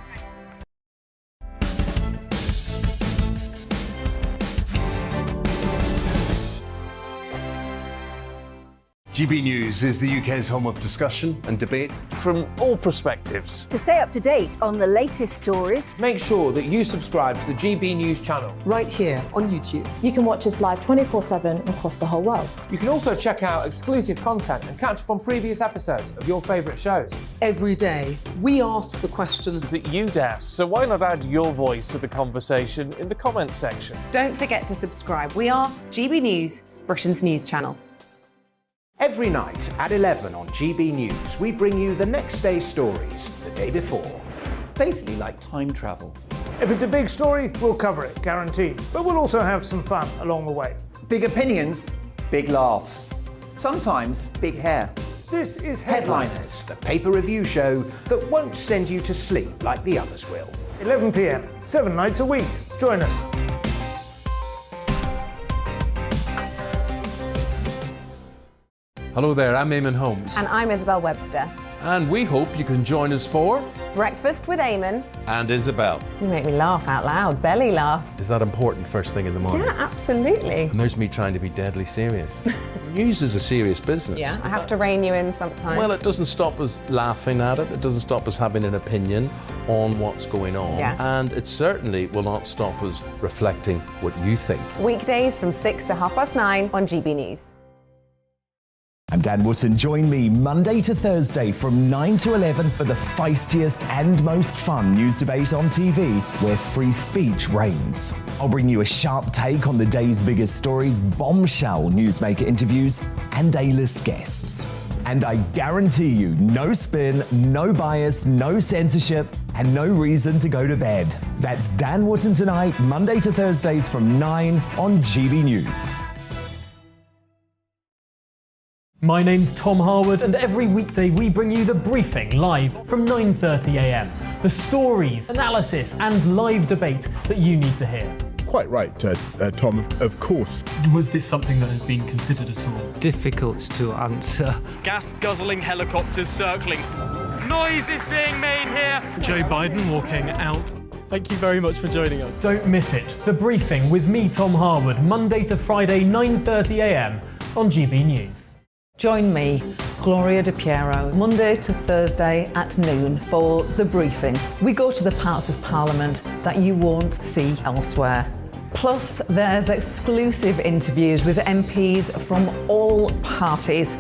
GB News is the UK's home of discussion and debate from all perspectives. To stay up to date on the latest stories, make sure that you subscribe to the GB News channel right here on YouTube. You can watch us live 24/7 across the whole world. You can also check out exclusive content and catch up on previous episodes of your favourite shows. Every day, we ask the questions that you'd ask, so why not add your voice to the conversation in the comments section? Don't forget to subscribe. We are GB News, Britain's news channel. Every night at 11 on GB News, we bring you the next day's stories the day before. It's basically like time travel. If it's a big story, we'll cover it, guaranteed. But we'll also have some fun along the way. Big opinions, big laughs. Sometimes big hair. This is Headliners, the paper review show that won't send you to sleep like the others will. 11 p.m, 7 nights a week. Join us. Hello there, I'm Eamon Holmes. And I'm Isabel Webster. And we hope you can join us for Breakfast with Eamon and Isabel. You make me laugh out loud, belly laugh. Is that important first thing in the morning? Yeah, absolutely. And there's me trying to be deadly serious. News is a serious business. Yeah, I have to rein you in sometimes. Well, it doesn't stop us laughing at it. It doesn't stop us having an opinion on what's going on. Yeah. And it certainly will not stop us reflecting what you think. Weekdays from 6 to 9:30 on GB News. I'm Dan Wootton. Join me Monday to Thursday from 9 to 11 for the feistiest and most fun news debate on TV, where free speech reigns. I'll bring you a sharp take on the day's biggest stories, bombshell newsmaker interviews, and A-list guests. And I guarantee you, no spin, no bias, no censorship, and no reason to go to bed. That's Dan Wootton Tonight, Monday to Thursdays from 9 on GB News. My name's Tom Harwood, and every weekday we bring you The Briefing live from 9:30 a.m. The stories, analysis, and live debate that you need to hear. Quite right, Tom, of course. Was this something that has been considered at all? Difficult to answer. Gas-guzzling helicopters circling. Noise is being made here. Joe Biden walking out. Thank you very much for joining us. Don't miss it. The Briefing with me, Tom Harwood, Monday to Friday, 9:30 a.m. on GB News. Join me, Gloria De Piero, Monday to Thursday at noon for The Briefing. We go to the parts of Parliament that you won't see elsewhere. Plus, there's exclusive interviews with MPs from all parties.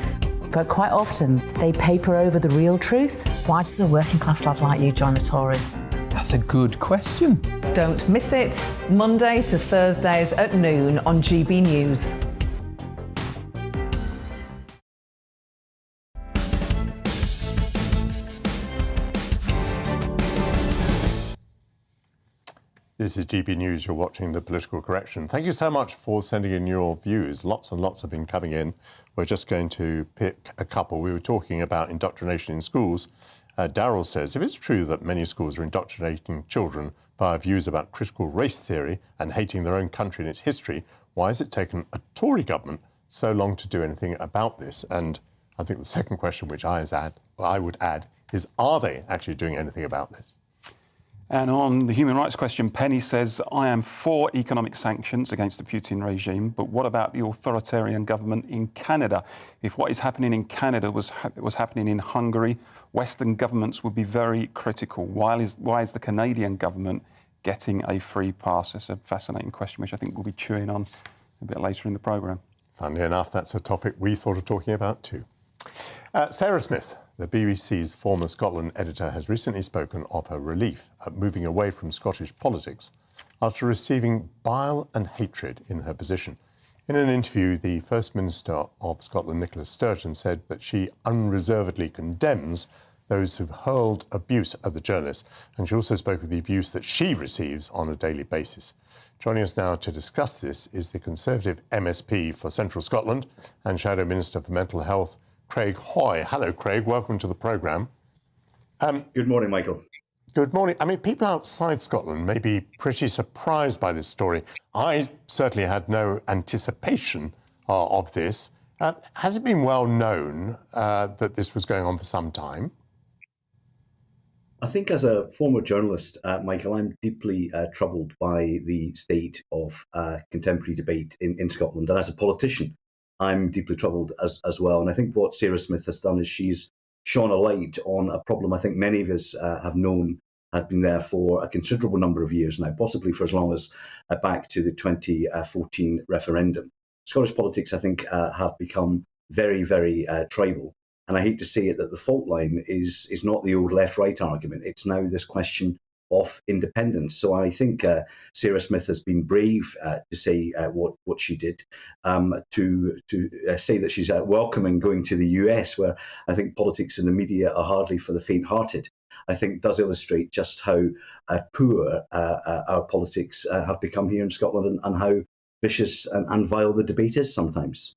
But quite often, they paper over the real truth. Why does a working class lad like you join the Tories? That's a good question. Don't miss it, Monday to Thursdays at noon on GB News. This is GB News. You're watching The Political Correction. Thank you so much for sending in your views. Lots and lots have been coming in. We're just going to pick a couple. We were talking about indoctrination in schools. Daryl says, if it's true that many schools are indoctrinating children via views about critical race theory and hating their own country and its history, why has it taken a Tory government so long to do anything about this? And I think the second question, which I would add, is, are they actually doing anything about this? And on the human rights question, Penny says, I am for economic sanctions against the Putin regime, but what about the authoritarian government in Canada? If what is happening in Canada was happening in Hungary, Western governments would be very critical. Why is the Canadian government getting a free pass? It's a fascinating question, which I think we'll be chewing on a bit later in the programme. Funnily enough, that's a topic we thought of talking about too. Sarah Smith, the BBC's former Scotland editor, has recently spoken of her relief at moving away from Scottish politics after receiving bile and hatred in her position. In an interview, the First Minister of Scotland, Nicola Sturgeon, said that she unreservedly condemns those who've hurled abuse at the journalist, and she also spoke of the abuse that she receives on a daily basis. Joining us now to discuss this is the Conservative MSP for Central Scotland and Shadow Minister for Mental Health, Craig Hoy. Hello, Craig. Welcome to the programme. Good morning, Michael. Good morning. I mean, people outside Scotland may be pretty surprised by this story. I certainly had no anticipation of this. Has it been well known that this was going on for some time? I think as a former journalist, Michael, I'm deeply troubled by the state of contemporary debate in Scotland. And as a politician, I'm deeply troubled as well. And I think what Sarah Smith has done is she's shone a light on a problem I think many of us have known had been there for a considerable number of years now, possibly for as long as back to the 2014 referendum. Scottish politics, I think, have become very, very tribal. And I hate to say it, that the fault line is not the old left-right argument. It's now this question of independence. So I think Sarah Smith has been brave to say what she did, to say that she's welcoming going to the US, where I think politics and the media are hardly for the faint-hearted, I think does illustrate just how poor our politics have become here in Scotland, and how vicious and vile the debate is sometimes.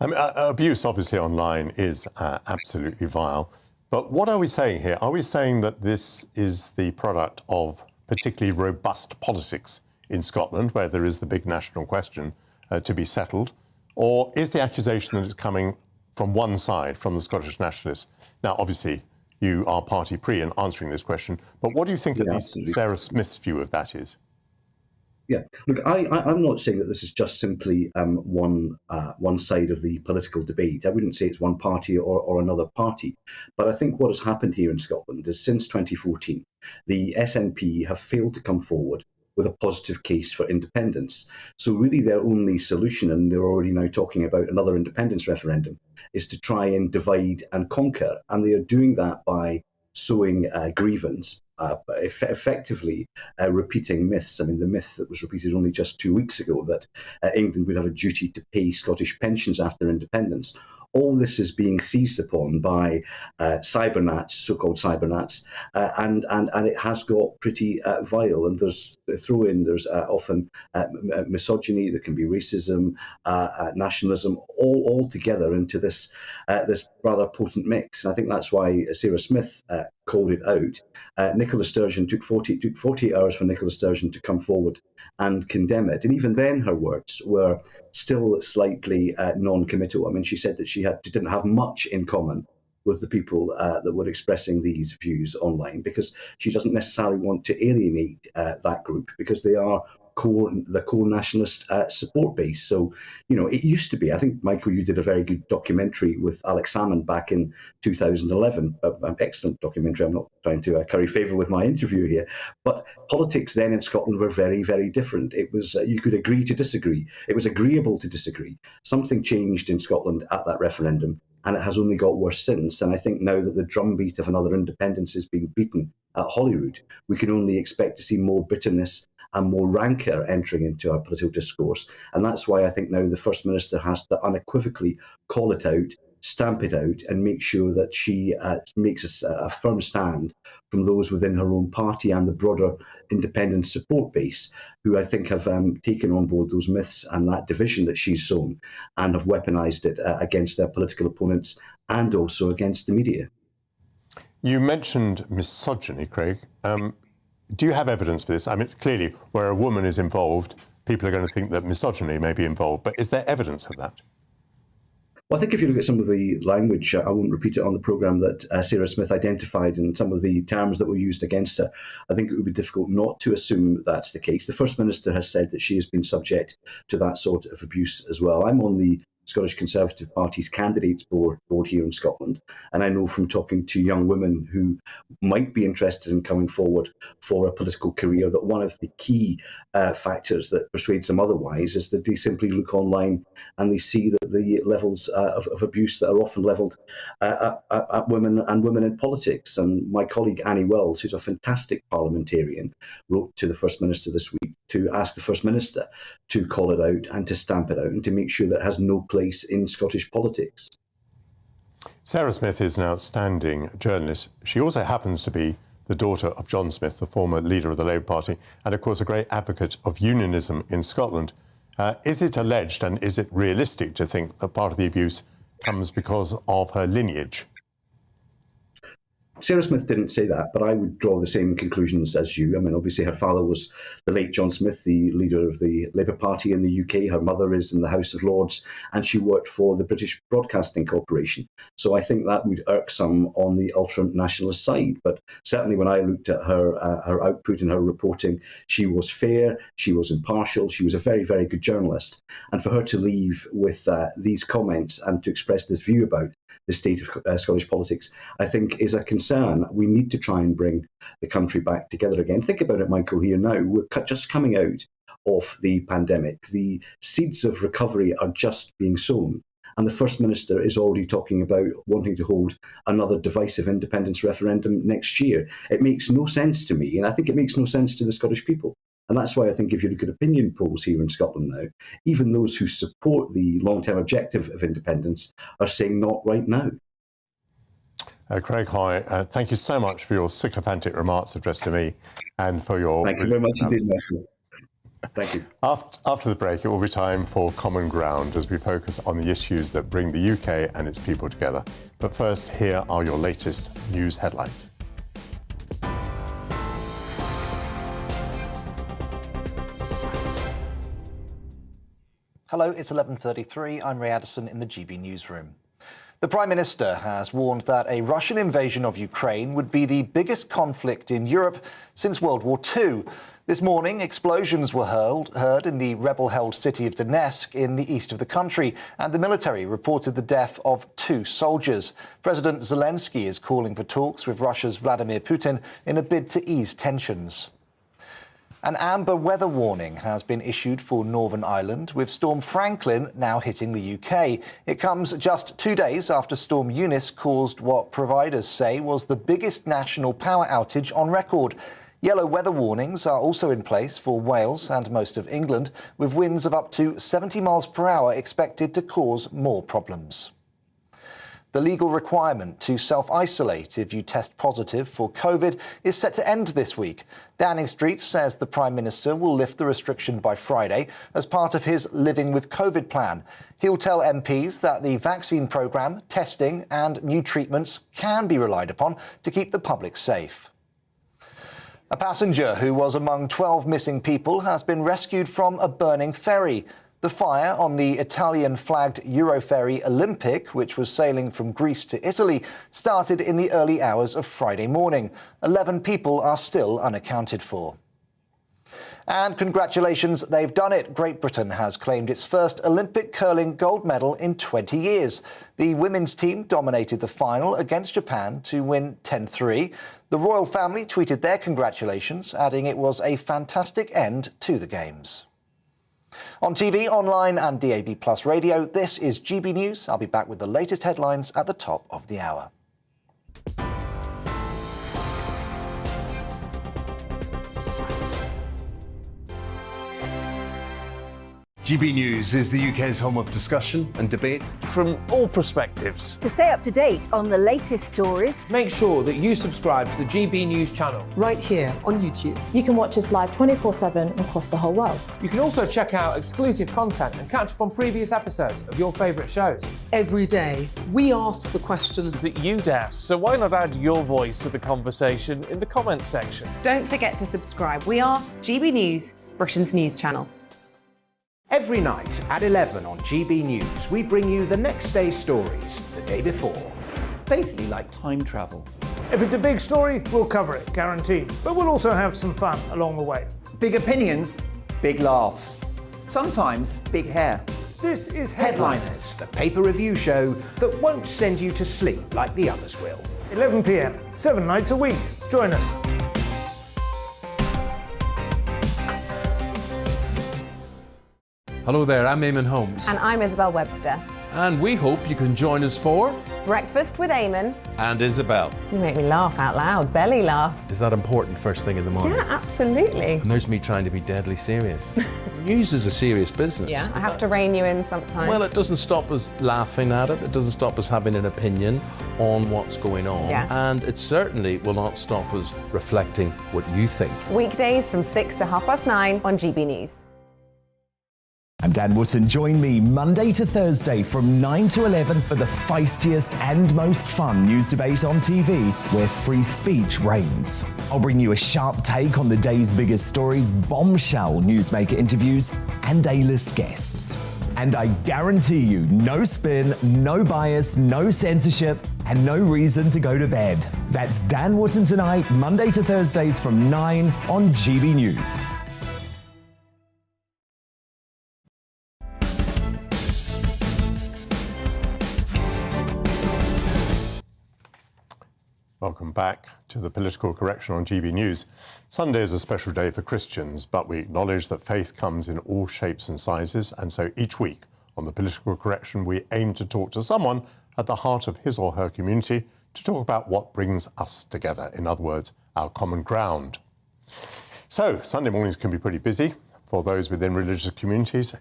I mean, abuse, obviously, online is absolutely vile. But what are we saying here? Are we saying that this is the product of particularly robust politics in Scotland, where there is the big national question to be settled? Or is the accusation that it's coming from one side, from the Scottish nationalists? Now, obviously, you are party pre in answering this question, but what do you think at least Sarah Smith's view of that is? Yeah, look, I'm not saying that this is just simply one side of the political debate. I wouldn't say it's one party or another party. But I think what has happened here in Scotland is since 2014, the SNP have failed to come forward with a positive case for independence. So really their only solution, and they're already now talking about another independence referendum, is to try and divide and conquer. And they are doing that by sowing grievance, effectively repeating myths. I mean, the myth that was repeated only just 2 weeks ago, that England would have a duty to pay Scottish pensions after independence. All this is being seized upon by cybernats, so-called cybernats, and it has got pretty vile. And there's often misogyny, there can be racism, nationalism, all together into this rather potent mix. And I think that's why Sarah Smith called it out. Nicola Sturgeon took 48 hours for Nicola Sturgeon to come forward and condemn it. And even then her words were still slightly non-committal. I mean, she said that she didn't have much in common with the people that were expressing these views online, because she doesn't necessarily want to alienate that group, because they are the core nationalist support base. So, you know, it used to be, I think, Michael, you did a very good documentary with Alex Salmond back in 2011, an excellent documentary. I'm not trying to curry favour with my interview here, but politics then in Scotland were very, very different. It was, you could agree to disagree. It was agreeable to disagree. Something changed in Scotland at that referendum, and it has only got worse since. And I think now that the drumbeat of another independence is being beaten at Holyrood, we can only expect to see more bitterness and more rancour entering into our political discourse. And that's why I think now the First Minister has to unequivocally call it out, stamp it out and make sure that she makes a firm stand from those within her own party and the broader independent support base, who I think have taken on board those myths and that division that she's sown and have weaponised it against their political opponents and also against the media. You mentioned misogyny, Craig. Do you have evidence for this? I mean, clearly, where a woman is involved, people are going to think that misogyny may be involved, but is there evidence of that? Well, I think if you look at some of the language, I won't repeat it on the programme, that Sarah Smith identified and some of the terms that were used against her, I think it would be difficult not to assume that's the case. The First Minister has said that she has been subject to that sort of abuse as well. I'm on the Scottish Conservative Party's candidates board here in Scotland, and I know from talking to young women who might be interested in coming forward for a political career that one of the key factors that persuades them otherwise is that they simply look online and they see that the levels of abuse that are often levelled at women and women in politics. And my colleague Annie Wells, who's a fantastic parliamentarian, wrote to the First Minister this week to ask the First Minister to call it out and to stamp it out and to make sure that it has no place in Scottish politics. Sarah Smith is an outstanding journalist. She also happens to be the daughter of John Smith, the former leader of the Labour Party, and of course a great advocate of unionism in Scotland. Is it alleged and is it realistic to think that part of the abuse comes because of her lineage? Sarah Smith didn't say that, but I would draw the same conclusions as you. I mean, obviously, her father was the late John Smith, the leader of the Labour Party in the UK. Her mother is in the House of Lords, and she worked for the British Broadcasting Corporation. So I think that would irk some on the ultra-nationalist side. But certainly when I looked at her output and her reporting, she was fair, she was impartial, she was a very, very good journalist. And for her to leave with these comments and to express this view about the state of Scottish politics, I think is a concern. We need to try and bring the country back together again. Think about it, Michael, here now. We're just coming out of the pandemic. The seeds of recovery are just being sown. And the First Minister is already talking about wanting to hold another divisive independence referendum next year. It makes no sense to me, and I think it makes no sense to the Scottish people. And that's why I think if you look at opinion polls here in Scotland now, even those who support the long-term objective of independence are saying not right now. Craig Hoy, thank you so much for your sycophantic remarks addressed to me and for your... Thank you very much indeed, Michael. Thank you. After the break, it will be time for Common Ground as we focus on the issues that bring the UK and its people together. But first, here are your latest news headlines. Hello, it's 11:33. I'm Ray Addison in the GB newsroom. The Prime Minister has warned that a Russian invasion of Ukraine would be the biggest conflict in Europe since World War II. This morning, explosions were heard in the rebel-held city of Donetsk in the east of the country, and the military reported the death of 2 soldiers. President Zelensky is calling for talks with Russia's Vladimir Putin in a bid to ease tensions. An amber weather warning has been issued for Northern Ireland, with Storm Franklin now hitting the UK. It comes just 2 days after Storm Eunice caused what providers say was the biggest national power outage on record. Yellow weather warnings are also in place for Wales and most of England, with winds of up to 70 miles per hour expected to cause more problems. The legal requirement to self-isolate if you test positive for COVID is set to end this week. Downing Street says the Prime Minister will lift the restriction by Friday as part of his Living with COVID plan. He'll tell MPs that the vaccine programme, testing and new treatments can be relied upon to keep the public safe. A passenger who was among 12 missing people has been rescued from a burning ferry. The fire on the Italian-flagged Euroferry Olympic, which was sailing from Greece to Italy, started in the early hours of Friday morning. 11 people are still unaccounted for. And congratulations, they've done it. Great Britain has claimed its first Olympic curling gold medal in 20 years. The women's team dominated the final against Japan to win 10-3. The royal family tweeted their congratulations, adding it was a fantastic end to the Games. On TV, online and DAB+ radio, this is GB News. I'll be back with the latest headlines at the top of the hour. GB News is the UK's home of discussion and debate. From all perspectives. To stay up to date on the latest stories, make sure that you subscribe to the GB News channel. Right here on YouTube. You can watch us live 24/7 across the whole world. You can also check out exclusive content and catch up on previous episodes of your favourite shows. Every day, we ask the questions that you'd ask, so why not add your voice to the conversation in the comments section? Don't forget to subscribe. We are GB News, Britain's news channel. Every night at 11 on GB News, we bring you the next day's stories the day before. Basically like time travel. If it's a big story, we'll cover it, guaranteed. But we'll also have some fun along the way. Big opinions, big laughs. Sometimes big hair. This is Headliners, the paper review show that won't send you to sleep like the others will. 11 p.m, 7 nights a week. Join us. Hello there, I'm Eamon Holmes. And I'm Isabel Webster. And we hope you can join us for Breakfast with Eamon. And Isabel. You make me laugh out loud, belly laugh. Is that important first thing in the morning? Yeah, absolutely. And there's me trying to be deadly serious. News is a serious business. Yeah, I have to rein you in sometimes. Well, it doesn't stop us laughing at it. It doesn't stop us having an opinion on what's going on. Yeah. And it certainly will not stop us reflecting what you think. Weekdays from 6 to 9:30 on GB News. I'm Dan Wootton. Join me Monday to Thursday from 9 to 11 for the feistiest and most fun news debate on TV, where free speech reigns. I'll bring you a sharp take on the day's biggest stories, bombshell newsmaker interviews, and A-list guests. And I guarantee you, no spin, no bias, no censorship, and no reason to go to bed. That's Dan Wootton Tonight, Monday to Thursdays from 9 on GB News. Welcome back to the Political Correction on GB News. Sunday is a special day for Christians, but we acknowledge that faith comes in all shapes and sizes, and so each week on the Political Correction we aim to talk to someone at the heart of his or her community to talk about what brings us together, in other words, our common ground. So, Sunday mornings can be pretty busy for those within religious communities,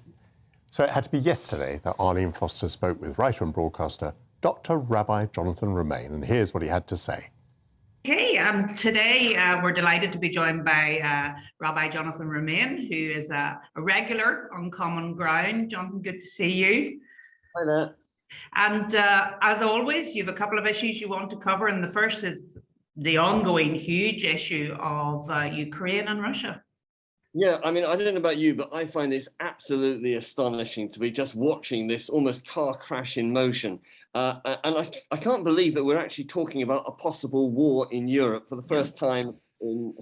so it had to be yesterday that Arlene Foster spoke with writer and broadcaster Dr. Rabbi Jonathan Romain, and here's what he had to say. Hey, today we're delighted to be joined by Rabbi Jonathan Romain, who is a regular on Common Ground. Jonathan, good to see you. Hi there. And as always, you have a couple of issues you want to cover, and the first is the ongoing huge issue of Ukraine and Russia. Yeah, I mean, I don't know about you, but I find this absolutely astonishing to be just watching this almost car crash in motion. And I can't believe that we're actually talking about a possible war in Europe for the first time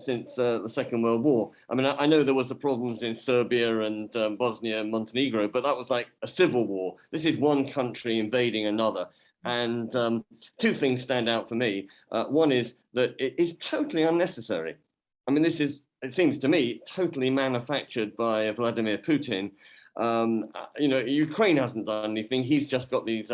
since the Second World War. I mean, I know there was the problems in Serbia and Bosnia and Montenegro, but that was like a civil war. This is one country invading another. And two things stand out for me. One is that it is totally unnecessary. I mean, this is, it seems to me, totally manufactured by Vladimir Putin. You know, Ukraine hasn't done anything. He's just got these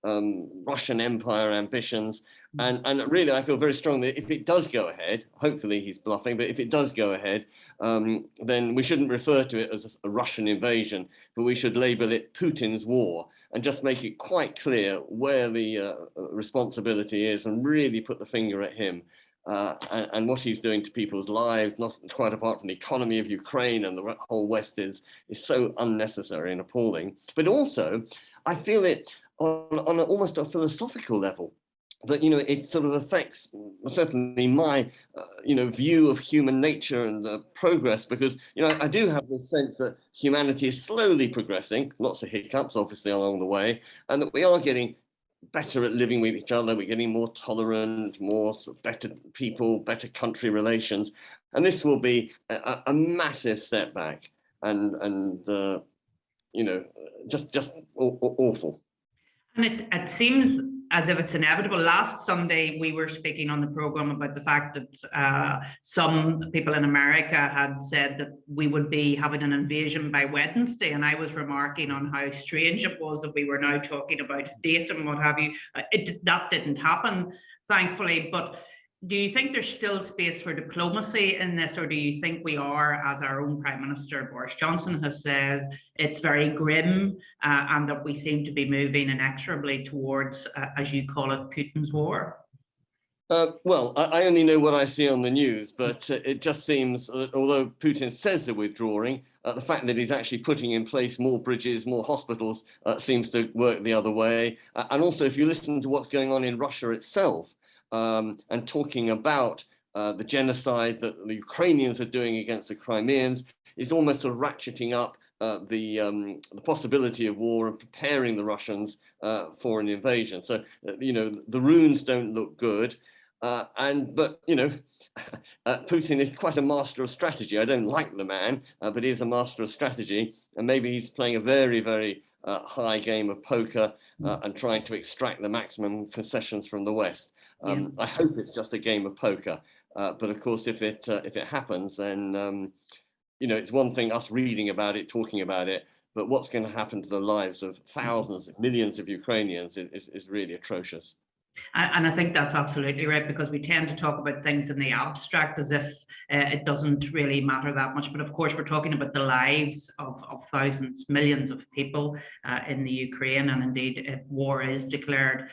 Russian Empire ambitions. And really, I feel very strongly that if it does go ahead, hopefully he's bluffing, but if it does go ahead, then we shouldn't refer to it as a Russian invasion, but we should label it Putin's war and just make it quite clear where the responsibility is and really put the finger at him. And what he's doing to people's lives, not quite apart from the economy of Ukraine and the whole West, is so unnecessary and appalling. But also, I feel it on almost a philosophical level, that, you know, it sort of affects certainly my, you know, view of human nature and progress, because, you know, I do have this sense that humanity is slowly progressing, lots of hiccups, obviously, along the way, and that we are getting better at living with each other. We're getting more tolerant, more sort of better people, better country relations. And this will be a massive step back and you know, just awful. And it seems as if it's inevitable. Last Sunday, we were speaking on the programme about the fact that some people in America had said that we would be having an invasion by Wednesday. And I was remarking on how strange it was that we were now talking about a date and what have you. That didn't happen, thankfully. But Do you think there's still space for diplomacy in this, or do you think we are, as our own Prime Minister Boris Johnson has said, it's very grim and that we seem to be moving inexorably towards, as you call it, Putin's war? Well, I only know what I see on the news, but it just seems that although Putin says they're withdrawing, the fact that he's actually putting in place more bridges, more hospitals, seems to work the other way. And also, if you listen to what's going on in Russia itself, and talking about the genocide that the Ukrainians are doing against the Crimeans, is almost sort of ratcheting up the possibility of war and preparing the Russians for an invasion. So, the runes don't look good. But Putin is quite a master of strategy. I don't like the man, but he is a master of strategy. And maybe he's playing a very, very high game of poker and trying to extract the maximum concessions from the West. I hope it's just a game of poker. But of course, if it happens, then it's one thing us reading about it, talking about it, but what's going to happen to the lives of thousands, millions of Ukrainians is really atrocious. And I think that's absolutely right, because we tend to talk about things in the abstract as if it doesn't really matter that much. But of course, we're talking about the lives of thousands, millions of people in the Ukraine. And indeed, if war is declared,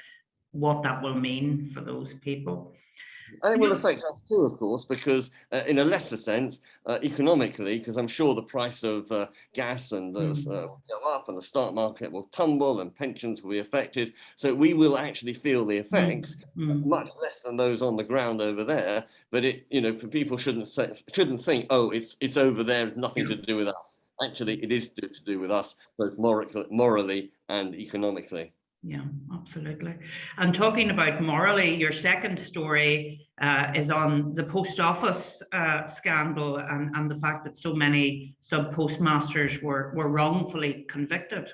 what that will mean for those people. And it will affect us too, of course, because in a lesser sense, economically, because I'm sure the price of gas and will go up and the stock market will tumble and pensions will be affected. So we will actually feel the effects, much less than those on the ground over there. But for people shouldn't think, oh, it's over there, it's nothing to do with us. Actually, it is to do with us, both morally and economically. Yeah, absolutely. And talking about morally, your second story is on the post office scandal and the fact that so many sub-postmasters were wrongfully convicted.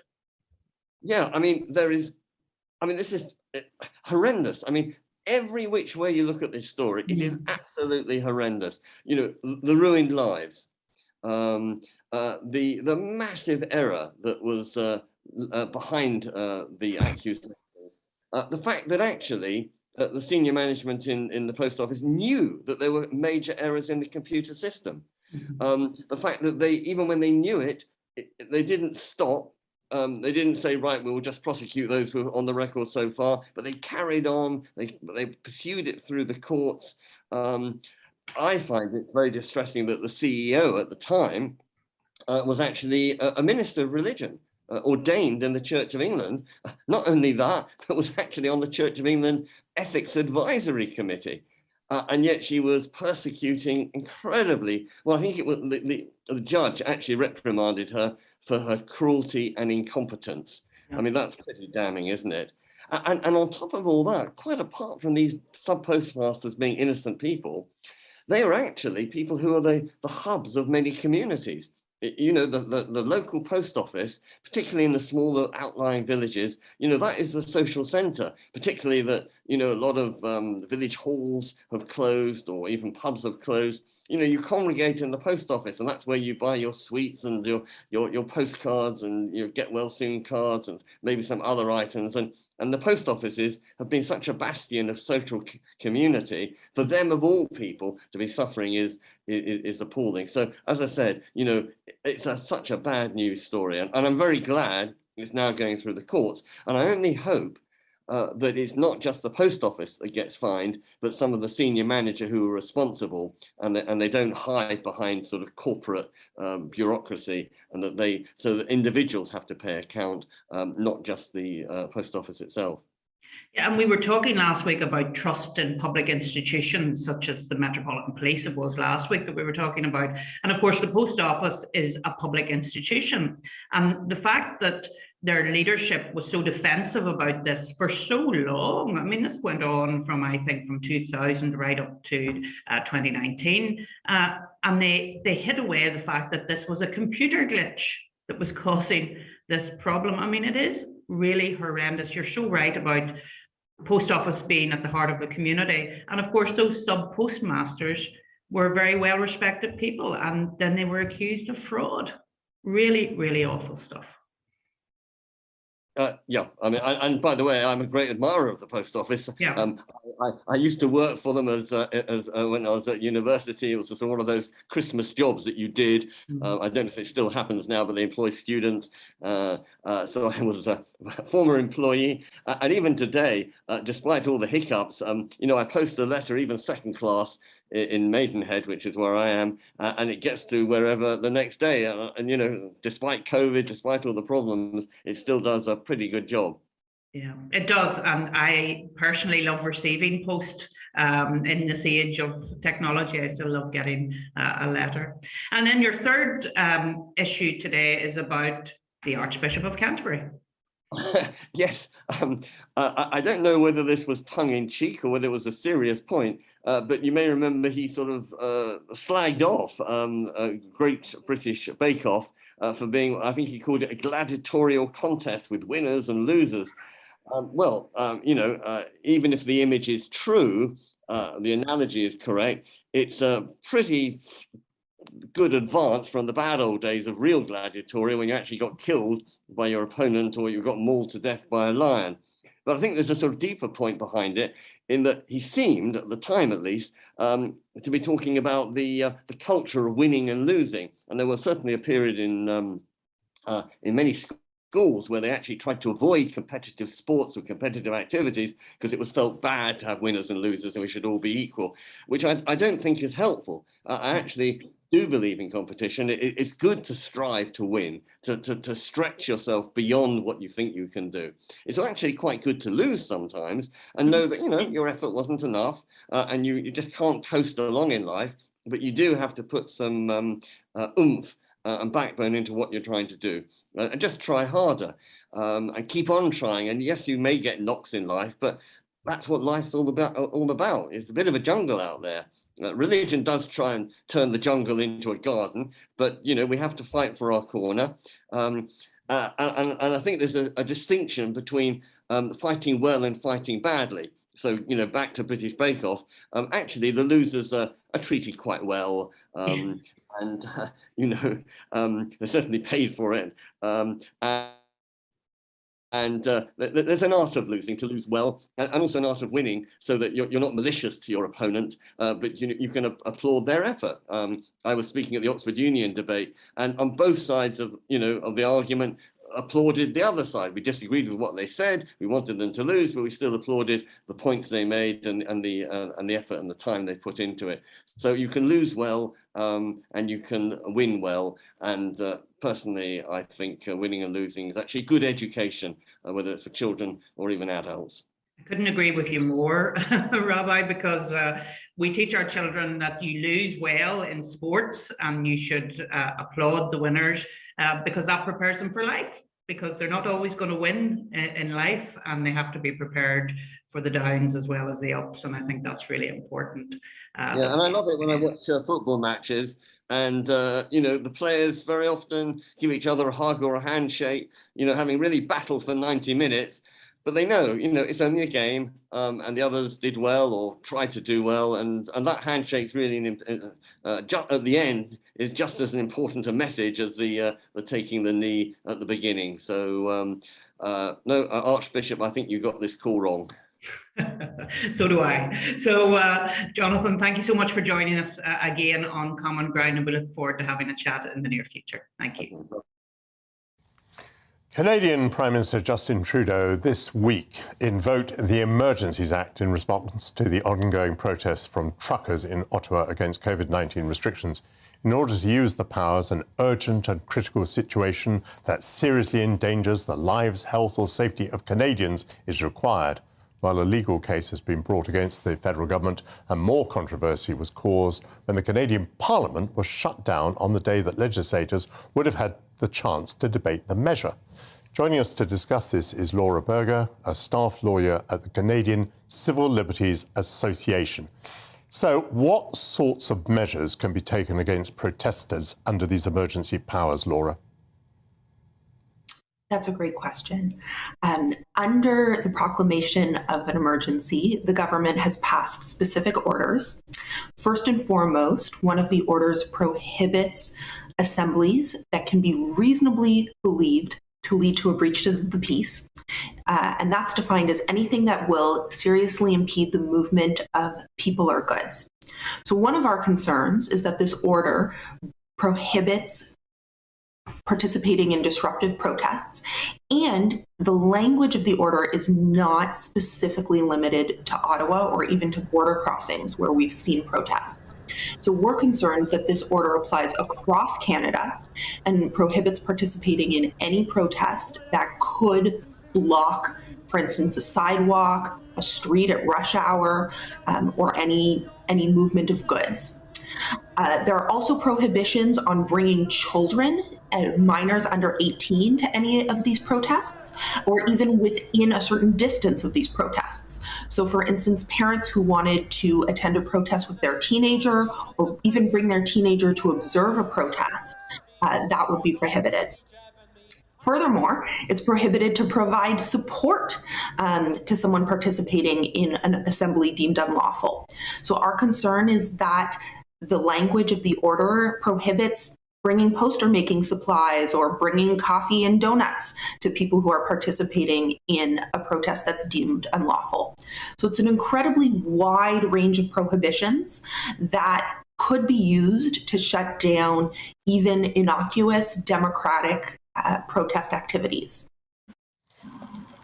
Yeah, this is horrendous. Every which way you look at this story, it is absolutely horrendous. The ruined lives, the massive error that was behind the accusations, the fact that actually the senior management in the post office knew that there were major errors in the computer system. The fact that even when they knew it, they didn't stop. They didn't say, right, we'll just prosecute those who are on the record so far, but they carried on. They pursued it through the courts. I find it very distressing that the CEO at the time was actually a minister of religion, ordained in the Church of England. Not only that, but was actually on the Church of England Ethics Advisory Committee. And yet she was persecuting incredibly. Well, I think it was the judge actually reprimanded her for her cruelty and incompetence. That's pretty damning, isn't it? And on top of all that, quite apart from these sub-postmasters being innocent people, they are actually people who are the hubs of many communities. The local post office, particularly in the smaller outlying villages, that is the social centre, particularly that, a lot of village halls have closed or even pubs have closed. You congregate in the post office, and that's where you buy your sweets and your postcards and your get well soon cards and maybe some other items. And the post offices have been such a bastion of social community. For them, of all people, to be suffering is appalling. So, as I said, it's such a bad news story. And I'm very glad it's now going through the courts. And I only hope that it's not just the post office that gets fined, but some of the senior manager who are responsible, and they don't hide behind sort of corporate bureaucracy, and so that individuals have to pay account, not just the post office itself. Yeah, and we were talking last week about trust in public institutions, such as the Metropolitan Police. It was last week that we were talking about. And of course, the post office is a public institution. And the fact that their leadership was so defensive about this for so long. This went on from 2000 right up to 2019. And they hid away the fact that this was a computer glitch that was causing this problem. It is really horrendous. You're so right about post office being at the heart of the community. And of course, those sub-postmasters were very well-respected people. And then they were accused of fraud. Really, really awful stuff. Yeah, I mean, and by the way, I'm a great admirer of the post office. Yeah. I used to work for them as when I was at university. It was just one of those Christmas jobs that you did. I don't know if it still happens now, but they employ students. So I was a former employee, and even today, despite all the hiccups, I post a letter, even second class, in Maidenhead, which is where I am, and it gets to wherever the next day. And despite COVID, despite all the problems, it still does a pretty good job. Yeah, it does. And I personally love receiving post in this age of technology. I still love getting a letter. And then your third issue today is about the Archbishop of Canterbury. Yes, I don't know whether this was tongue-in-cheek or whether it was a serious point, but you may remember he sort of slagged off a Great British Bake Off for being, I think he called it a gladiatorial contest with winners and losers. Even if the image is true, the analogy is correct, it's a pretty good advance from the bad old days of real gladiatorial when you actually got killed by your opponent or you got mauled to death by a lion. But I think there's a sort of deeper point behind it, in that he seemed, at the time at least, to be talking about the culture of winning and losing. And there was certainly a period in many schools where they actually tried to avoid competitive sports or competitive activities because it was felt bad to have winners and losers and we should all be equal, which I don't think is helpful. I actually do believe in competition. It's good to strive to win, to stretch yourself beyond what you think you can do. It's actually quite good to lose sometimes and know that, your effort wasn't enough and you just can't coast along in life, but you do have to put some oomph and backbone into what you're trying to do. And just try harder and keep on trying. And yes, you may get knocks in life, but that's what life's all about. It's a bit of a jungle out there. Religion does try and turn the jungle into a garden, but we have to fight for our corner. And I think there's a distinction between fighting well and fighting badly. So back to British Bake Off. Actually, the losers are treated quite well, and they're certainly paid for it. And there's an art of losing, to lose well, and also an art of winning, so that you're not malicious to your opponent, but you can applaud their effort. I was speaking at the Oxford Union debate, and on both sides of the argument, applauded the other side. We disagreed with what they said. We wanted them to lose, but we still applauded the points they made and the effort and the time they put into it. So you can lose well and you can win well. And personally, I think winning and losing is actually good education, whether it's for children or even adults. I couldn't agree with you more, Rabbi, because we teach our children that you lose well in sports and you should applaud the winners because that prepares them for life, because they're not always going to win in life and they have to be prepared for the downs as well as the ups. And I think that's really important. Yeah, and I love it when I watch football matches and, the players very often give each other a hug or a handshake, having really battled for 90 minutes. But they know, it's only a game, and the others did well or tried to do well, and that handshake's really just at the end is just as important a message as the taking the knee at the beginning. So no, Archbishop, I think you got this call wrong. So do I. So Jonathan, thank you so much for joining us again on Common Ground, and we look forward to having a chat in the near future. Thank you. Canadian Prime Minister Justin Trudeau this week invoked the Emergencies Act in response to the ongoing protests from truckers in Ottawa against COVID-19 restrictions in order to use the powers an urgent and critical situation that seriously endangers the lives, health or safety of Canadians is required, while a legal case has been brought against the federal government and more controversy was caused when the Canadian Parliament was shut down on the day that legislators would have had the chance to debate the measure. Joining us to discuss this is Laura Berger, a staff lawyer at the Canadian Civil Liberties Association. So what sorts of measures can be taken against protesters under these emergency powers, Laura? That's a great question. Under the proclamation of an emergency, the government has passed specific orders. First and foremost, one of the orders prohibits assemblies that can be reasonably believed to lead to a breach of the peace. And that's defined as anything that will seriously impede the movement of people or goods. So one of our concerns is that this order prohibits participating in disruptive protests, and the language of the order is not specifically limited to Ottawa or even to border crossings where we've seen protests. So we're concerned that this order applies across Canada and prohibits participating in any protest that could block, for instance, a sidewalk, a street at rush hour, or any movement of goods. There are also prohibitions on bringing children and minors under 18 to any of these protests, or even within a certain distance of these protests. So for instance, parents who wanted to attend a protest with their teenager, or even bring their teenager to observe a protest, that would be prohibited. Furthermore, it's prohibited to provide support to someone participating in an assembly deemed unlawful. So our concern is that the language of the order prohibits bringing poster making supplies or bringing coffee and donuts to people who are participating in a protest that's deemed unlawful. So it's an incredibly wide range of prohibitions that could be used to shut down even innocuous democratic protest activities.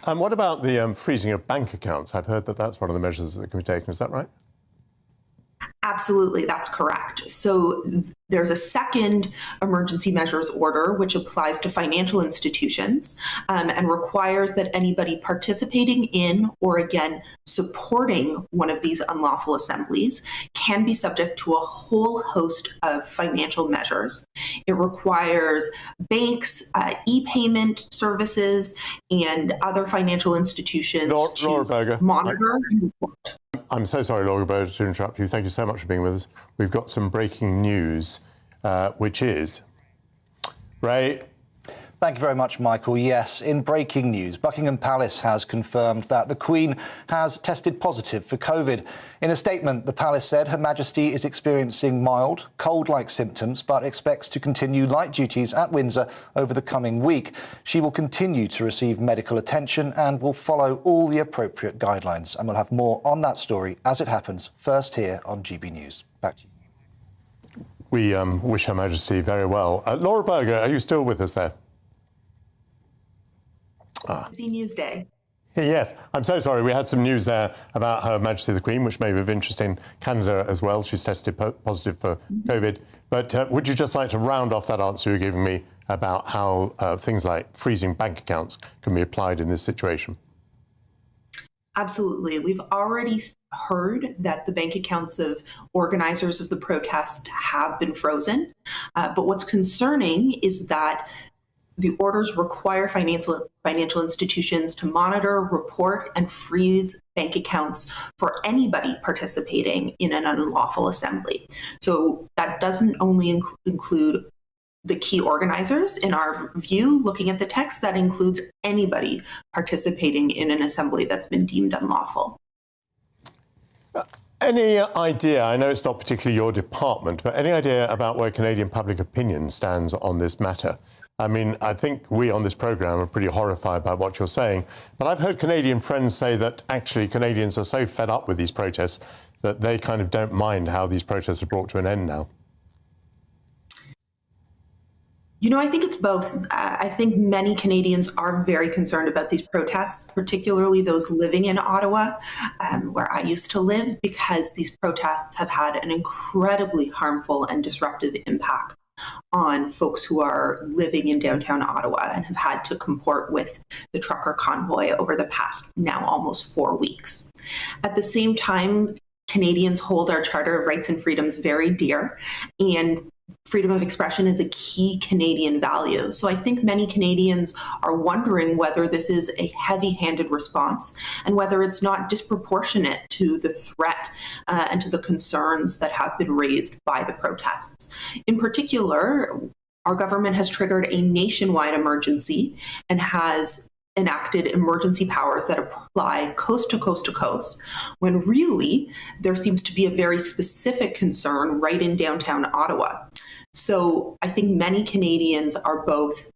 And what about the freezing of bank accounts? I've heard that that's one of the measures that can be taken. Is that right? Absolutely, that's correct. So there's a second emergency measures order which applies to financial institutions and requires that anybody participating in or again supporting one of these unlawful assemblies can be subject to a whole host of financial measures. It requires banks, e-payment services, and other financial institutions to monitor and report. I'm so sorry, Laura Berger, to interrupt you. Thank you so much for being with us. We've got some breaking news, which is... Ray? Thank you very much, Michael. Yes, in breaking news, Buckingham Palace has confirmed that the Queen has tested positive for COVID. In a statement, the Palace said Her Majesty is experiencing mild, cold-like symptoms, but expects to continue light duties at Windsor over the coming week. She will continue to receive medical attention and will follow all the appropriate guidelines. And we'll have more on that story as it happens, first here on GB News. Back to you. We wish Her Majesty very well. Laura Berger, are you still with us there? Busy news day. Yes, I'm so sorry. We had some news there about Her Majesty the Queen, which may be of interest in Canada as well. She's tested positive for COVID. But would you just like to round off that answer you're giving me about how things like freezing bank accounts can be applied in this situation? Absolutely. We've already heard that the bank accounts of organizers of the protest have been frozen. But what's concerning is that the orders require financial institutions to monitor, report, and freeze bank accounts for anybody participating in an unlawful assembly. So that doesn't only include the key organizers. In our view, looking at the text, that includes anybody participating in an assembly that's been deemed unlawful. Any idea, I know it's not particularly your department, but any idea about where Canadian public opinion stands on this matter? I mean, I think we on this programme are pretty horrified by what you're saying, but I've heard Canadian friends say that actually Canadians are so fed up with these protests that they kind of don't mind how these protests are brought to an end now. You know, I think it's both. I think many Canadians are very concerned about these protests, particularly those living in Ottawa, where I used to live, because these protests have had an incredibly harmful and disruptive impact on folks who are living in downtown Ottawa and have had to comport with the trucker convoy over the past now almost 4 weeks. At the same time, Canadians hold our Charter of Rights and Freedoms very dear, and freedom of expression is a key Canadian value. So I think many Canadians are wondering whether this is a heavy-handed response and whether it's not disproportionate to the threat and to the concerns that have been raised by the protests. In particular, our government has triggered a nationwide emergency and has enacted emergency powers that apply coast to coast to coast, when really there seems to be a very specific concern right in downtown Ottawa. So I think many Canadians are both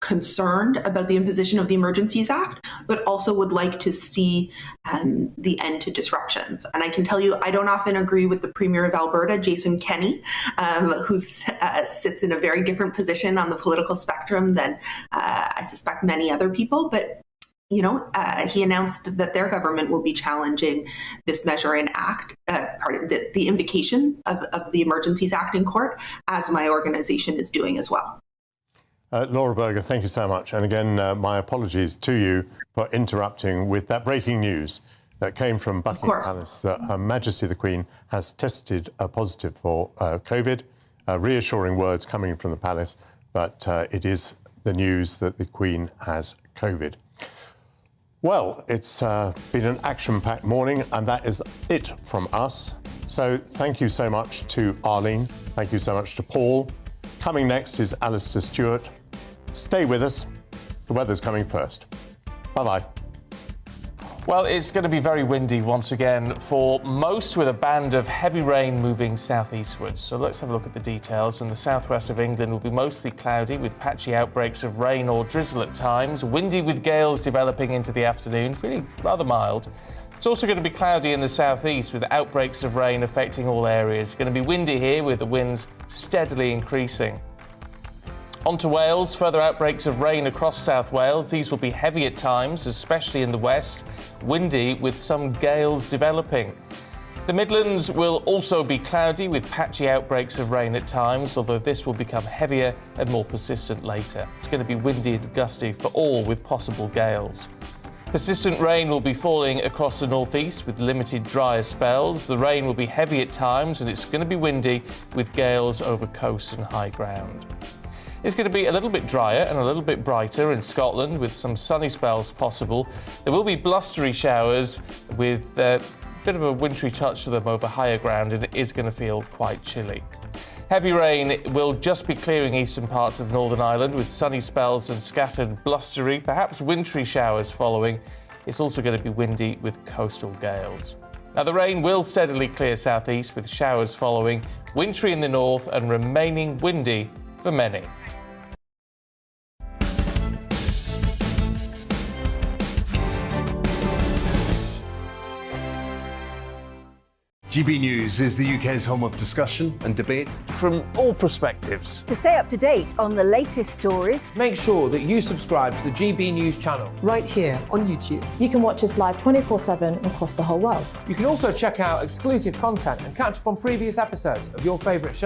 concerned about the imposition of the Emergencies Act, but also would like to see the end to disruptions. And I can tell you, I don't often agree with the Premier of Alberta, Jason Kenney, who sits in a very different position on the political spectrum than I suspect many other people. But he announced that their government will be challenging this measure in act, the invocation of the Emergencies Act in court, as my organization is doing as well. Laura Berger, thank you so much. And again, my apologies to you for interrupting with that breaking news that came from Buckingham Palace that Her Majesty the Queen has tested positive for COVID. Reassuring words coming from the palace, but it is the news that the Queen has COVID. Well, it's been an action-packed morning, and that is it from us. So thank you so much to Arlene. Thank you so much to Paul. Coming next is Alistair Stewart. Stay with us. The weather's coming first. Bye-bye. Well, it's going to be very windy once again for most, with a band of heavy rain moving southeastwards. So let's have a look at the details. In the southwest of England will be mostly cloudy with patchy outbreaks of rain or drizzle at times. Windy with gales developing into the afternoon, feeling rather mild. It's also going to be cloudy in the southeast with outbreaks of rain affecting all areas. It's going to be windy here with the winds steadily increasing. On to Wales, further outbreaks of rain across South Wales. These will be heavy at times, especially in the west, windy with some gales developing. The Midlands will also be cloudy with patchy outbreaks of rain at times, although this will become heavier and more persistent later. It's going to be windy and gusty for all with possible gales. Persistent rain will be falling across the northeast with limited drier spells. The rain will be heavy at times and it's going to be windy with gales over coast and high ground. It's going to be a little bit drier and a little bit brighter in Scotland with some sunny spells possible. There will be blustery showers with a bit of a wintry touch to them over higher ground, and it is going to feel quite chilly. Heavy rain will just be clearing eastern parts of Northern Ireland with sunny spells and scattered blustery, perhaps wintry showers following. It's also going to be windy with coastal gales. Now, the rain will steadily clear southeast with showers following, wintry in the north and remaining windy for many. GB News is the UK's home of discussion and debate. From all perspectives. To stay up to date on the latest stories, make sure that you subscribe to the GB News channel. Right here on YouTube. You can watch us live 24/7 across the whole world. You can also check out exclusive content and catch up on previous episodes of your favourite show.